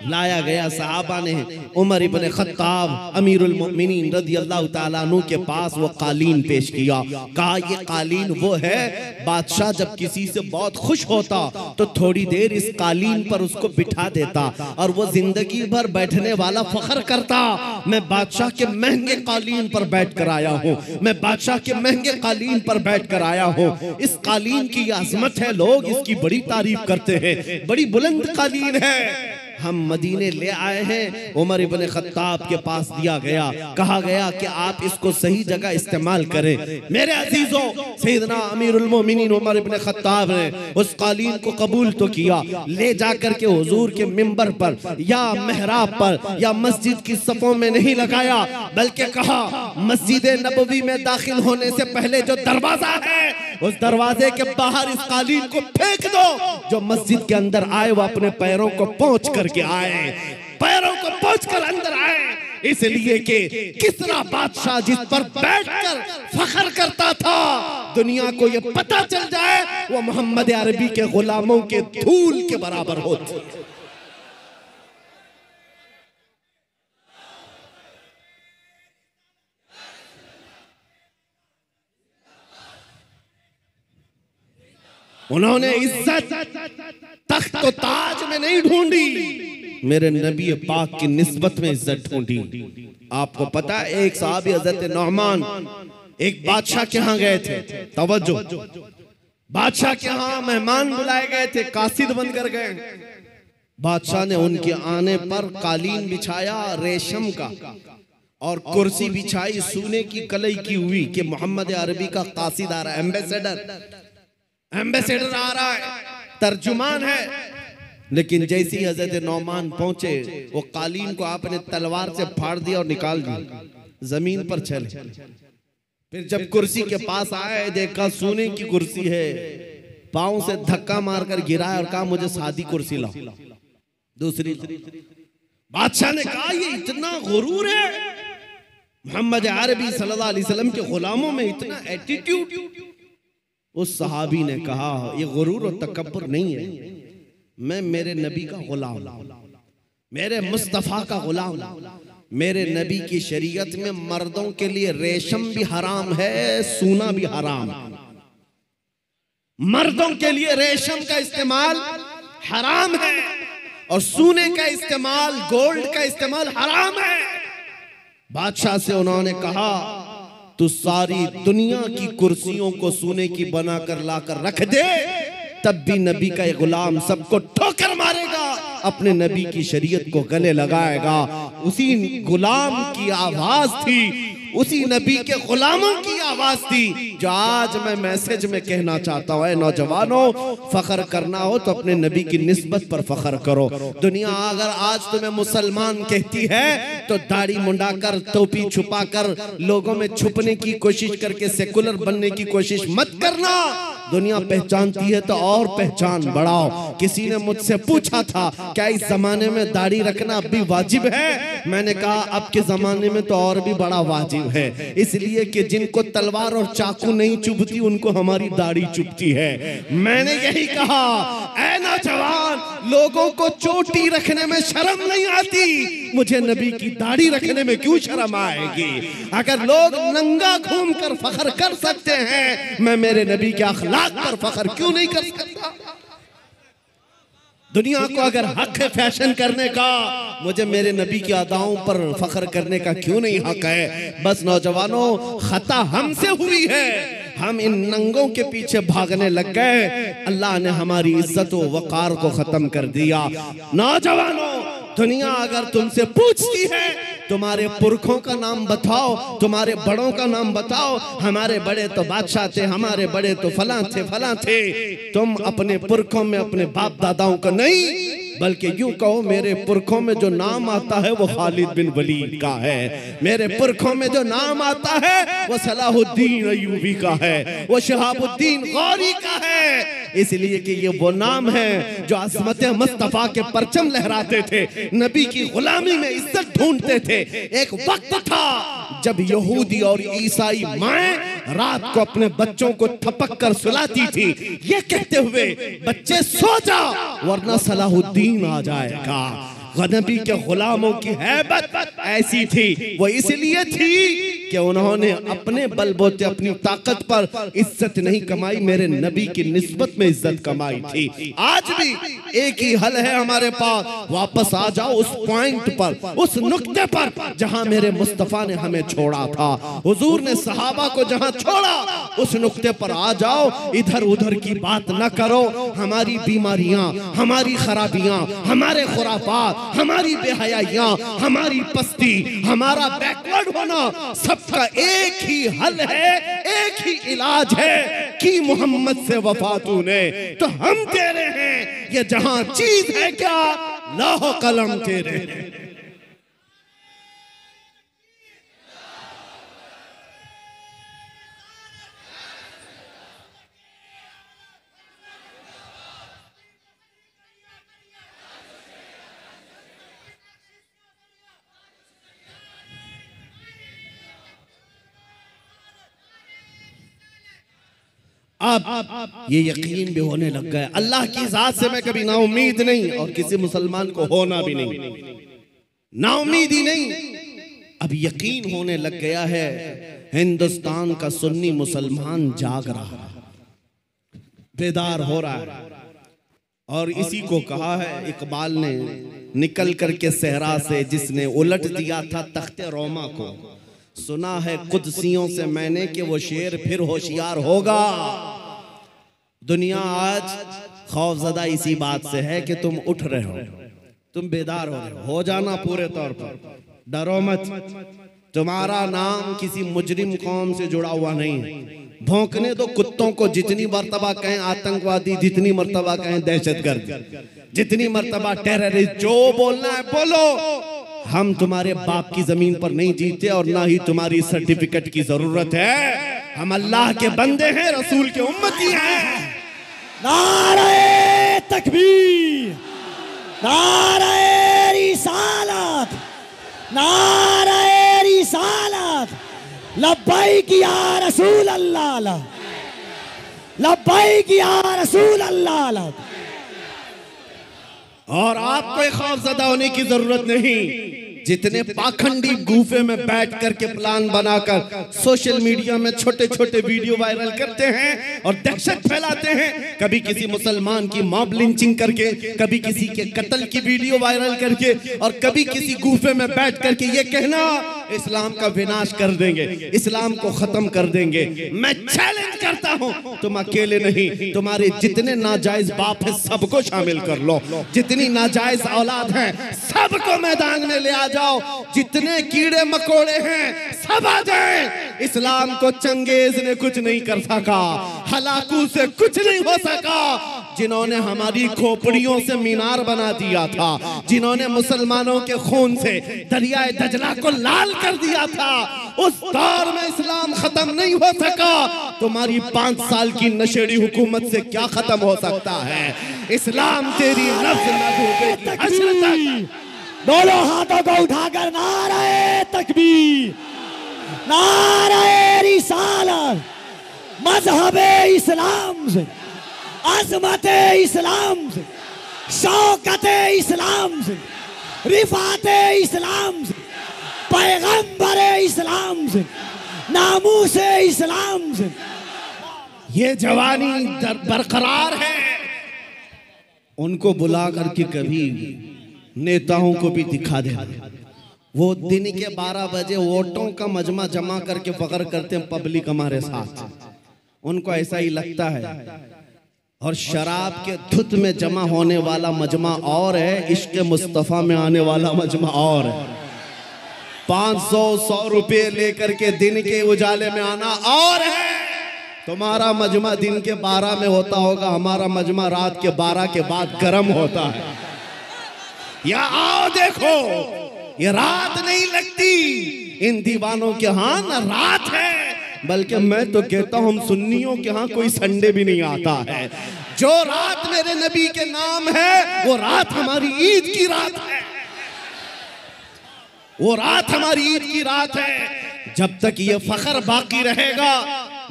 Speaker 1: लाया गया। सहाबा ने उमर इब्ने खत्ताब अमीरुल मोमिनीन रदियल्लाहु ताला अन्हु के पास वो कालीन पेश किया। कहा ये कालीन वो है, बादशाह जब किसी से बहुत खुश होता तो थोड़ी देर इस कालीन पर उसको बिठा देता और वो जिंदगी भर बैठने वाला फख्र करता, मैं बादशाह के महंगे कालीन पर बैठ कर आया हूँ, मैं बादशाह के महंगे कालीन पर बैठ कर आया हूँ। इस कालीन की अजमत है, लोग इसकी बड़ी तारीफ करते हैं, बड़ी बुलंद कालीन है। हम मदीने ले आए हैं। उमर इब्ने खत्ताब के पास दिया गया, कहा गया कि आप इसको सही जगह इस्तेमाल करें। मेरे अजीजों, सैयदना अमीरुल मोमिनीन उमर इब्ने खत्ताब ने उस कालीन को कबूल तो किया, ले जाकर के हुजूर के मिंबर पर या मेहराब पर या मस्जिद की सफों में नहीं लगाया, बल्कि कहा मस्जिद नबवी में दाखिल होने से पहले जो दरवाजा है उस दरवाजे के बाहर इस कालीन को फेंक दो। जो मस्जिद के अंदर आए वो अपने पैरों को पोंछ करके आए, पैरों को पोंछ कर अंदर आए, इसलिए कि किसरा बादशाह जिस पर बैठकर फख्र करता था, दुनिया को ये पता चल जाए वो मोहम्मद अरबी के गुलामों के धूल के बराबर होती। उन्होंने इज्जत तख्त तो ताज में नहीं ढूंढी, मेरे नबी पाक की निस्बत में इज्जत ढूंढी। आपको पता है एक साहबी हजरत नौमान एक बादशाह के यहाँ गए थे, तवज्जो, बादशाह के यहाँ मेहमान बुलाए गए थे, कासिद बनकर गए। बादशाह ने उनके आने पर कालीन बिछाया रेशम का और कुर्सी बिछाई सोने की कलई की हुई कि मोहम्मद अरबी का कासिद आ रहा है, एम्बेसडर आ रहा है, तर्जुमान है। लेकिन जैसे ही हजरत नौमान पहुंचे वो कालीन को आपने तलवार से फाड़ दिया और निकाल दिया, जमीन पर चले। फिर जब कुर्सी के पास आए देखा सोने की कुर्सी है, पांव से धक्का मारकर गिराया और कहा मुझे सादी कुर्सी लाओ, दूसरी। बादशाह ने कहा ये इतना गुरूर है, मोहम्मद अरबी सल्लल्लाहु अलैहि वसल्लम के गुलामों में इतना एटीट्यूड। उस सहाबी ने कहा ये गुरूर और तकब्बुर नहीं है, मैं मेरे नबी का गुलाम, मेरे मुस्तफा का गुलाम। मेरे नबी की शरीयत में मर्दों के लिए रेशम भी हराम है, सोना भी हराम। मर्दों के लिए रेशम का इस्तेमाल हराम है और सोने का इस्तेमाल, गोल्ड का इस्तेमाल हराम है। बादशाह से उन्होंने कहा तू सारी दुनिया की कुर्सियों को सोने की बनाकर लाकर रख दे, तब भी नबी का ये गुलाम सबको ठोकर मारेगा, अपने नबी की शरीयत को गले लगाएगा। उसी गुलाम की आवाज थी, उसी नबी के गुलामों की आवाज थी जो आज मैं मैसेज में कहना चाहता हूं। नौजवानों, फख्र करना हो तो अपने नबी की निस्बत पर फख्र करो। दुनिया अगर आज तुम्हें मुसलमान कहती है तो दाढ़ी मुंडाकर, टोपी छुपाकर, लोगों में छुपने की कोशिश करके सेकुलर बनने की कोशिश मत करना। दुनिया पहचानती है तो और पहचान बढ़ाओ। किसी ने मुझसे पूछा था क्या इस जमाने में दाढ़ी रखना अब भी वाजिब है? मैंने कहा अब के जमाने में तो और भी बड़ा वाजिब है, इसलिए कि जिनको तलवार और चाकू नहीं चुभती उनको हमारी दाढ़ी चुभती है। मैंने यही कहा, ऐ नौजवान, लोगों को चोटी रखने में शर्म नहीं आती, मुझे नबी की दाढ़ी रखने में क्यों शर्म आएगी? अगर लोग नंगा घूमकर फख्र कर सकते हैं, मैं मेरे नबी के अखलाक पर फख्र क्यों नहीं कर सकता? दुनिया को अगर हक है फैशन करने का, मुझे मेरे नबी की अदाओं पर फख्र करने का क्यों नहीं हक है? बस नौजवानों, खता हमसे हुई है, हम इन नंगों के पीछे भागने लग गए, अल्लाह ने हमारी इज्जत व वकार को खत्म कर दिया। नौजवानों, दुनिया अगर तुमसे पूछती है तुम्हारे पुरखों का नाम बताओ, तुम्हारे बड़ों का नाम बताओ, हमारे बड़े तो बादशाह थे, हमारे बड़े तो फलां थे, तुम अपने पुरखों में अपने बाप दादाओं का नहीं, बल्कि यूं कहो मेरे पुरखों में जो नाम आता है वो खालिद बिन वलीद का है, मेरे पुरखों में जो नाम आता है वो सलाहुद्दीन अय्यूबी का है, वो शहाबुद्दीन गौरी का है, इसलिए कि ये वो नाम है जो अज़मत मुस्तफा के परचम लहराते थे, नबी की गुलामी में इज्जत ढूंढते थे। एक वक्त था जब यहूदी और ईसाई माएं रात को अपने बच्चों को ठपक कर सुलाती थी, ये कहते हुए बच्चे सो जा वरना सलाहुद्दीन आ जाएगा। नबी के गुलामों की हैबत ऐसी थी, वो इसलिए थी कि उन्होंने अपने बलबूते अपनी ताकत पर इज्जत नहीं कमाई, मेरे नबी की निस्बत में इज्जत कमाई थी। आज भी एक ही हल है हमारे पास, वापस आ जाओ उस पॉइंट पर, उस नुक्ते पर जहां मेरे मुस्तफा ने हमें छोड़ा था, हुजूर ने सहाबा को जहां छोड़ा उस नुक्ते पर आ जाओ, इधर उधर की बात न करो। हमारी बीमारियां, हमारी खराबियां, हमारे खुराफात, हमारी बेहयाइयां, हमारी पस्ती, हमारा बैकवर्ड होना, सबका एक ही हल है, एक ही इलाज है कि मोहम्मद से वफा तूने तो हम तेरे हैं, ये जहां चीज है क्या लौह कलम तेरे हैं। अब ये यकीन भी होने लग गया, अल्लाह की जात से मैं कभी नाउम्मीद नहीं और किसी मुसलमान को होना भी नहीं, नाउम्मीद ही नहीं। अब यकीन होने लग गया है हिंदुस्तान का सुन्नी मुसलमान जाग रहा है, बेदार हो रहा है। और इसी को कहा है इकबाल ने, निकल करके सहरा से जिसने उलट दिया था तख्ते रोमा को, सुना है कुदसियों से मैंने कि वो शेर फिर होशियार होगा। दुनिया आज खौफजदा इसी बात से है कि तुम उठ रहे हो, तुम बेदार हो जाना पूरे तौर पर, डरो मत। तुम्हारा नाम किसी मुजरिम कौम से जुड़ा हुआ नहीं है। भौंकने दो कुत्तों को, जितनी मर्तबा कहें आतंकवादी, जितनी मर्तबा कहें दहशतगर्द, जितनी मर्तबा टेररिस्ट, जो बोलना है बोलो। हम तुम्हारे बाप की जमीन पर नहीं जीते और ना ही तुम्हारी सर्टिफिकेट की जरूरत है। हम अल्लाह के बंदे हैं, रसूल के उम्मती हैं।
Speaker 2: नारे तकबीर, नारे रिसालत, नारे रिसालत, लब्बैक या रसूल अल्लाह, लब्बैक या रसूल अल्लाह।
Speaker 1: और आपको खौफजदा होने की जरूरत नहीं। जितने पाखंडी गुफे में बैठ करके प्लान बनाकर सोशल मीडिया में छोटे छोटे वीडियो वायरल करते हैं और दहशत फैलाते हैं, कभी किसी मुसलमान की मॉब लिंचिंग करके, कभी किसी के कत्ल की वीडियो वायरल करके, और कभी किसी गुफे में बैठ करके ये कहना इस्लाम का विनाश कर देंगे, इस्लाम को खत्म कर देंगे। मैं चैलेंज करता हूं, तुम अकेले नहीं, तुम्हारे जितने नाजायज बाप है सबको शामिल कर लो, जितनी नाजायज औलाद है सबको मैदान में ले आ जाओ, जितने कीड़े मकोड़े हैं सब आ जाएं, इस्लाम को चंगेज ने कुछ नहीं कर सका, हलाकू से कुछ नहीं हो सका। जिन्होंने हमारी खोपड़ियों से मीनार बना दिया था, जिन्होंने मुसलमानों के खून से दरियाए दजला को लाल कर दिया था, उस दौर में इस्लाम खत्म नहीं हो सका। तुम्हारी 5 साल की नशेड़ी हुकूमत से क्या खत्म हो सकता है? इस्लाम तेरी नफ्स तक।
Speaker 2: दोनों हाथों को उठाकर नारे तकबीर, नारे रिसालत, मजहबे इस्लाम से, अज़मते इस्लाम से, शौकते इस्लाम से, रिफाते इस्लाम से, पैगंबरे इस्लाम से, नामूसे इस्लाम से।
Speaker 1: ये जवानी बरकरार है। उनको बुला करके कभी नेताओं को भी दिखा दे। वो दिन के 12 बजे वोटों का मजमा जमा करके फख्र करते हैं पब्लिक हमारे साथ। उनको ऐसा ही लगता है। और शराब के धुत में जमा होने वाला मजमा और है, इश्क मुस्तफ़ा में आने वाला मजमा और है। 500-100 रुपये लेकर के दिन के उजाले में आना और है। तुम्हारा मजमा दिन के 12 में होता होगा, हमारा मजमा रात के 12 के बाद गर्म होता है। या आओ देखो, ये रात नहीं लगती इन दीवानों के यहाँ, ना रात है, बल्कि मैं तो कहता हूं हम सुन्नियों के यहाँ कोई संडे भी नहीं आता है। जो रात मेरे नबी के नाम है वो रात हमारी ईद की रात है, वो रात हमारी ईद की रात है। जब तक ये फख्र बाकी रहेगा,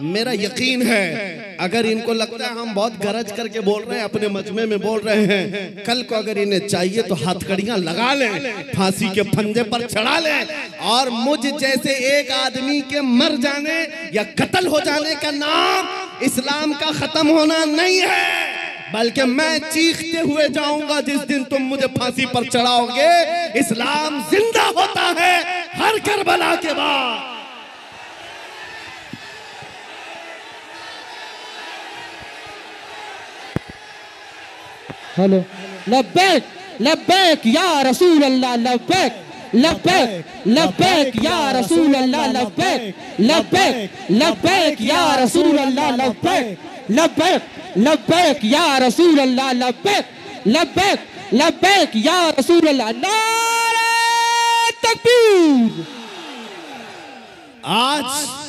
Speaker 1: मेरा यकीन है, अगर इनको लगता है हम बहुत गरज करके बोल रहे हैं, अपने मजमे में बोल रहे हैं, कल को अगर इन्हें चाहिए तो हथकड़ियां लगा लें, फांसी के फंदे पर चढ़ा लें, और मुझ जैसे एक आदमी के मर जाने या कत्ल हो जाने का नाम इस्लाम का खत्म होना नहीं है, बल्कि मैं चीखते हुए जाऊंगा जिस दिन तुम मुझे फांसी पर चढ़ाओगे। इस्लाम जिंदा होता है हर करबला के बाद।
Speaker 3: हेलो, लब्बैक लब्बैक या रसूल अल्लाह, लब्बैक लब्बैक लब्बैक या रसूल अल्लाह, लब्बैक लब्बैक लब्बैक या रसूल अल्लाह, लब्बैक लब्बैक लब्बैक या रसूल अल्लाह, लब्बैक लब्बैक लब्बैक या रसूल अल्लाह। नारे तकबीर।
Speaker 1: आज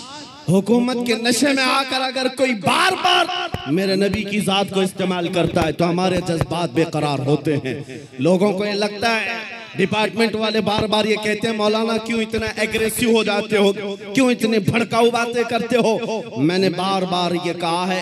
Speaker 1: हुकूमत के नशे में आकर अगर कोई बार बार मेरे नबी की जात को इस्तेमाल करता है तो हमारे जज्बात बेकरार होते हैं। लोगों को ये लगता है, डिपार्टमेंट वाले बार बार ये कहते हैं, मौलाना क्यों इतना एग्रेसिव हो जाते हो, क्यों इतने भड़काऊ बातें करते हो। मैंने बार बार ये कहा है,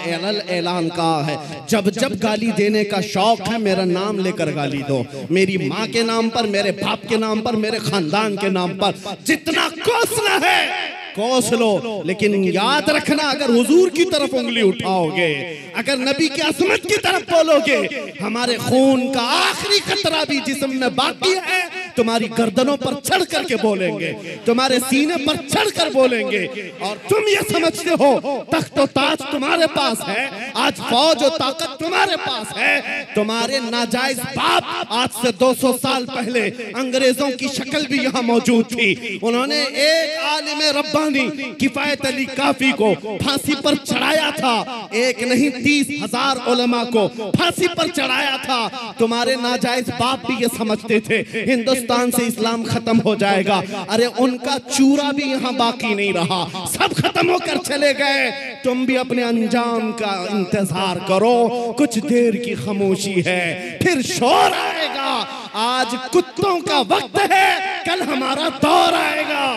Speaker 1: ऐलान कहा है, जब जब गाली देने का शौक है मेरा नाम लेकर गाली दो, मेरी माँ के नाम पर, मेरे बाप के नाम पर, मेरे खानदान के नाम पर, जितना कोसना है कोस लो, लेकिन याद रखना, अगर हुजूर की तरफ उंगली उठाओगे, अगर नबी की असमत की तरफ बोलोगे, हमारे खून का आखिरी कतरा भी जिस्म में बाकी है, तुम्हारी गर्दनों पर चढ़ करके बोलेंगे, तुम्हारे सीने पर चढ़ कर बोलेंगे। और तुम ये समझते हो तख्त और ताज तुम्हारे पास है, आज फौज और ताकत तुम्हारे पास है। तुम्हारे नाजायज बाप आज से 200 साल पहले अंग्रेजों की शक्ल भी यहाँ मौजूद थी। उन्होंने एक आलिम रब्बानी किफायत अली काफी को फांसी पर चढ़ाया था, एक नहीं 30,000 उलमा को फांसी पर चढ़ाया था। तुम्हारे नाजायज बाप भी ये समझते थे हिंदुस्तान से इस्लाम खत्म हो जाएगा। अरे उनका चूरा भी यहाँ बाकी नहीं रहा, सब खत्म होकर चले गए। तुम भी अपने अंजाम का इंतजार करो, कुछ देर की खामोशी है, फिर शोर आएगा। आज कुत्तों का वक्त है, कल हमारा दौर आएगा।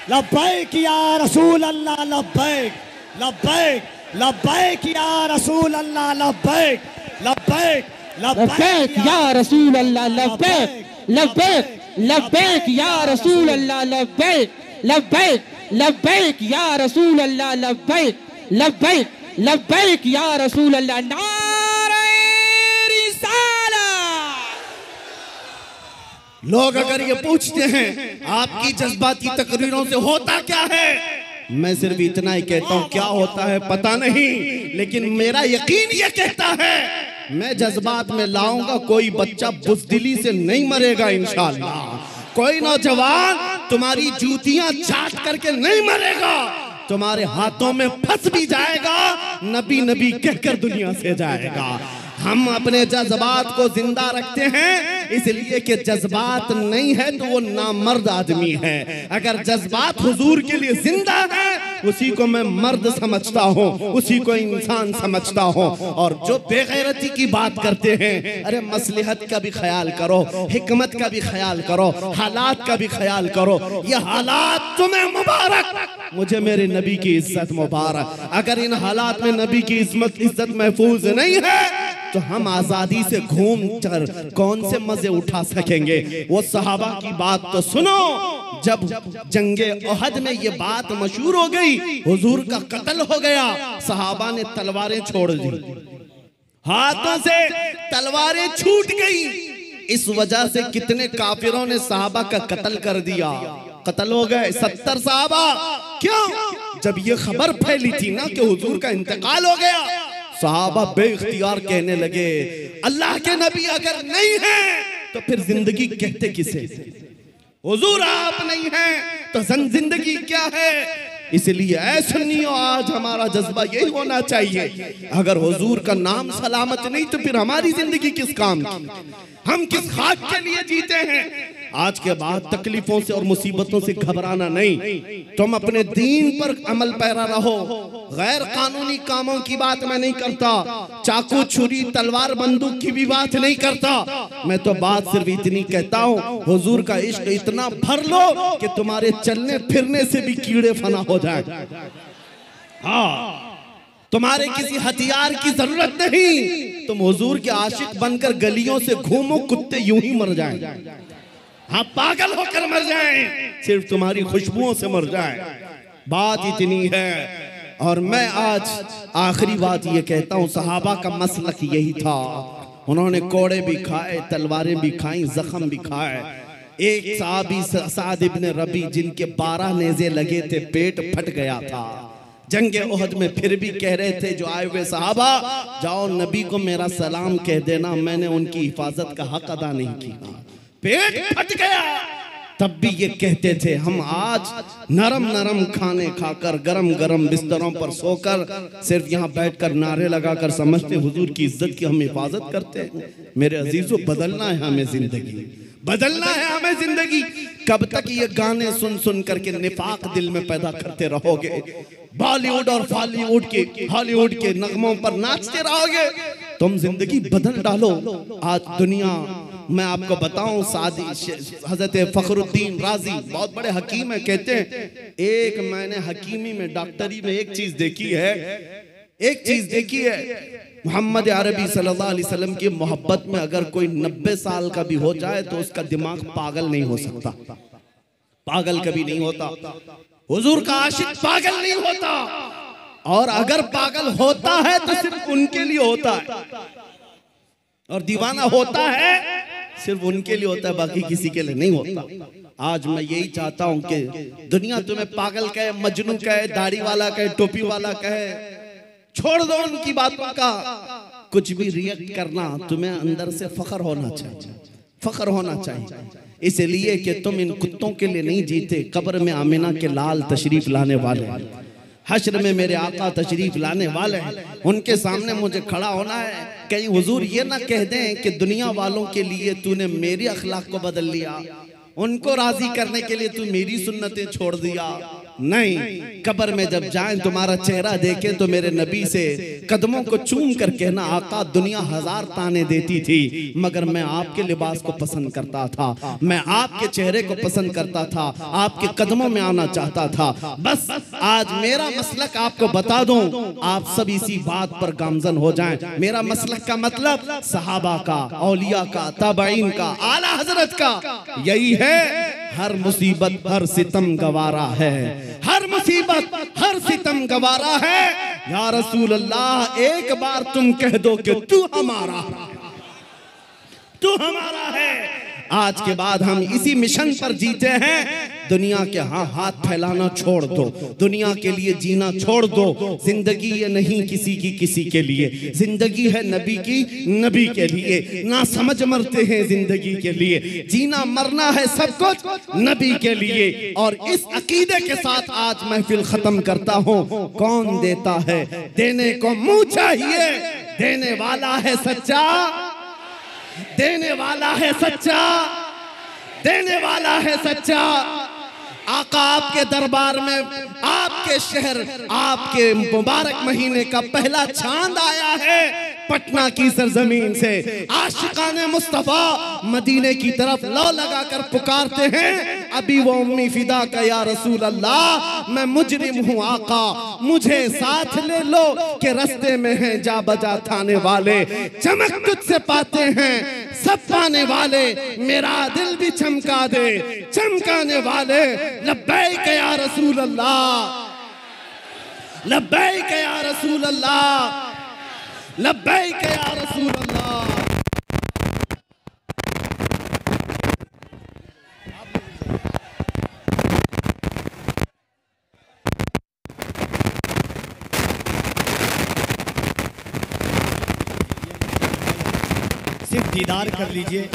Speaker 2: लब्बैक या रसूल अल्लाह, लब्बैक लब्बैक लब्बैक या रसूल अल्लाह, लब्बैक लब्बैक
Speaker 3: लब्बैक या रसूल अल्लाह, लब्बैक लब्बैक लब्बैक या रसूल अल्लाह, लब्बैक लब्बैक लब्बैक या रसूल अल्लाह, लब्बैक लब्बैक लब्बैक या रसूल अल्लाह। नारे रिसालत।
Speaker 1: लोग अगर ये पूछते हैं आपकी जज्बाती तकरीरों से होता क्या है, मैं सिर्फ इतना ही कहता हूं, क्या होता है पता नहीं, लेकिन मेरा यकीन ये कहता है मैं जज्बात में लाऊंगा, कोई बच्चा बुज़दिली से नहीं मरेगा इंशाअल्लाह, कोई नौजवान तुम्हारी जूतियां चाट करके नहीं मरेगा, तुम्हारे हाथों में फंस भी जाएगा, नबी नबी कहकर दुनिया से जाएगा। हम अपने जज्बात को जिंदा रखते हैं इसलिए कि जज्बात नहीं है तो वो नामर्द आदमी है। अगर जज्बात हुजूर के लिए जिंदा है उसी को मैं मर्द समझता हूँ, उसी को इंसान समझता हूँ। और जो बेगैरती की बात करते हैं, अरे मसलहत का भी ख्याल करो, हिकमत का भी ख्याल करो, हालात का भी ख्याल करो। ये हालात तुम्हें मुबारक, मुझे मेरे नबी की इज्जत मुबारक। अगर इन हालात में नबी की इज्जत महफूज नहीं है तो हम आजादी से घूम कर कौन से मजे उठा सकेंगे। वो सहाबा की बात तो सुनो, जब जंगे ओहद में ये बात मशहूर हो गई, हुजूर का कत्ल हो गया, सहाबा ने तलवारें छोड़ दी, हाथों से तलवारें छूट गई। इस वजह से कितने काफिरों ने सहाबा का कत्ल कर दिया, कत्ल हो गए 70 सहाबा। क्यों? जब ये खबर फैली थी ना कि हुजूर का इंतकाल हो गया, सहाबा बेइख्तियार कहने लगे अल्लाह के नबी अगर नहीं है तो फिर जिंदगी कहते किसे? हुजूर आप नहीं हैं तो जिंदगी क्या है? इसलिए ऐ सुन्नियों, आज हमारा जज्बा यही होना चाहिए, अगर हुजूर का नाम सलामत नहीं तो फिर हमारी जिंदगी किस काम की? हम किस खाक के लिए जीते हैं? आज के बाद तकलीफों से और मुसीबतों से घबराना नहीं, तुम अपने दीन पर अमल पैरा रहो। गैर कानूनी कामों की बात मैं नहीं करता, चाकू छुरी तलवार बंदूक की भी बात नहीं करता। मैं तो बात सिर्फ इतनी कहता हूँ, हुजूर का इश्क इतना भर लो कि तुम्हारे चलने फिरने से भी कीड़े फना हो जाए। हाँ, तुम्हारे किसी हथियार की जरूरत नहीं, तुम हुजूर के आशिक बनकर गलियों से घूमो, कुत्ते यूं ही मर जाएं। हाँ, पागल होकर मर जाएं, सिर्फ तुम्हारी खुशबुओं से मर जाएं। बात इतनी है। और मैं आज आखिरी बात ये कहता हूँ, सहाबा का मसलक यही था, उन्होंने कोड़े भी खाए, तलवारें भी खाई, जख्म भी खाए। एक साहबी साद इब्न रबी जिनके 12 नेज़े लगे थे, पेट फट गया था। जंगे ओहद में फिर भी कह रहे थे जो आए हुए सहाबा, जाओ नबी को मेरा सलाम कह देना, मैंने उनकी हिफाजत का हक अदा नहीं किया। पेट फट गया, तब भी ये कहते थे हम आज नरम नरम खाने खाकर गरम गरम बिस्तरों पर सोकर सिर्फ यहाँ बैठकर नारे लगाकर समझते हुजूर की इज्जत की हम हिफाजत करते हैं। मेरे अजीजों, बदलना है हमें जिंदगी, बदलना है हमें जिंदगी। कब तक ये गाने सुन सुन करके निफाक दिल में पैदा करते रहोगे? बॉलीवुड और बॉलीवुड के हॉलीवुड के नगमों पर नाचते रहोगे? तुम जिंदगी बदल डालो। आज दुनिया, मैं आपको बताऊं, सादी हजरत फखरुद्दीन राजी बहुत बड़े हकीम है, कहते हैं एक मैंने हकीमी में, डॉक्टरी में एक चीज देखी है, एक चीज देखी है, मोहम्मद अरबी सल्लल्लाहु अलैहि वसल्लम की मोहब्बत में अगर कोई 90 साल का भी हो जाए तो उसका दिमाग पागल नहीं हो सकता, पागल कभी नहीं होता। हुजूर का आशिक पागल नहीं होता, और अगर पागल होता है तो सिर्फ उनके लिए होता है, और दीवाना होता है सिर्फ उनके लिए होता है, बाकी किसी के लिए नहीं होता। आज मैं यही चाहता हूं कि दुनिया तुम्हें पागल कहे, मजनू कहे, दाढ़ी वाला कहे, टोपी वाला कहे, छोड़ दो उनकी बातों का। कुछ भी रिएक्ट करना, तुम्हें अंदर से फख्र होना चाहिए, फख्र होना चाहिए, इसलिए कि तुम इन कुत्तों के लिए नहीं जीते। कब्र में आमिना के लाल तशरीफ लाने वाले हैं, हश्र में मेरे आका तशरीफ लाने वाले हैं, उनके सामने मुझे खड़ा होना है। कहीं हुजूर ये ना कह दें कि दुनिया वालों के लिए तूने मेरी अखलाक को बदल लिया, उनको राजी करने के लिए तू मेरी सुन्नतें छोड़ दिया। नहीं, कब्र में जब जाएं तुम्हारा चेहरा देखे तो मेरे नबी से कदमों को चूम कर कहना, आका दुनिया 1000 ताने देती थी मगर मैं आपके लिबास को पसंद करता था, मैं आपके चेहरे को पसंद करता था, आपके कदमों में आना चाहता था। बस आज मेरा मसलक आपको बता दूं, आप सब इसी बात पर गामजन हो जाएं। मेरा मसलक का मतलब सहाबा का, औलिया का, ताबईन का, आला हजरत का यही है, हर मुसीबत हर सितम गवारा है, हर मुसीबत हर सितम गवारा है। या रसूल अल्लाह, एक बार तुम कह दो कि तू हमारा, तू हमारा है। आज के बाद हम इसी मिशन पर जीते हैं दुनिया के हाथ फैलाना छोड़ दो, दुनिया के लिए जीना छोड़ दो। जिंदगी ये नहीं किसी की किसी के लिए, जिंदगी है नबी की नबी के लिए। ना समझ मरते हैं जिंदगी के लिए, जीना मरना है सब कुछ नबी के लिए। और इस अकीदे के साथ आज महफिल खत्म करता हूँ। कौन देता है? देने को मुंह चाहिए, देने वाला है सच्चा, देने वाला है सच्चा, देने वाला है सच्चा। आका आपके दरबार में, आपके शहर, आपके मुबारक महीने का पहला चांद आया है पटना की सरजमीन से। आशिकाने मुस्तफा मदीने की तरफ लो लगाकर पुकारते हैं, अभी वो उम्मी फिदा का या रसूल अल्लाह, मैं मुजरिम हूँ आका, मुझे साथ ले लो कि रस्ते में हैं जा बजा थाने वाले। चमक तुझसे पाते हैं सब पाने वाले, मेरा दिल भी चमका दे चमकाने वाले। लब्बैक या रसूल अल्लाह, लब्बैक या रसूल अल्लाह, लब्बैक या रसूल अल्लाह।
Speaker 2: सिर्फ दीदार कर लीजिए।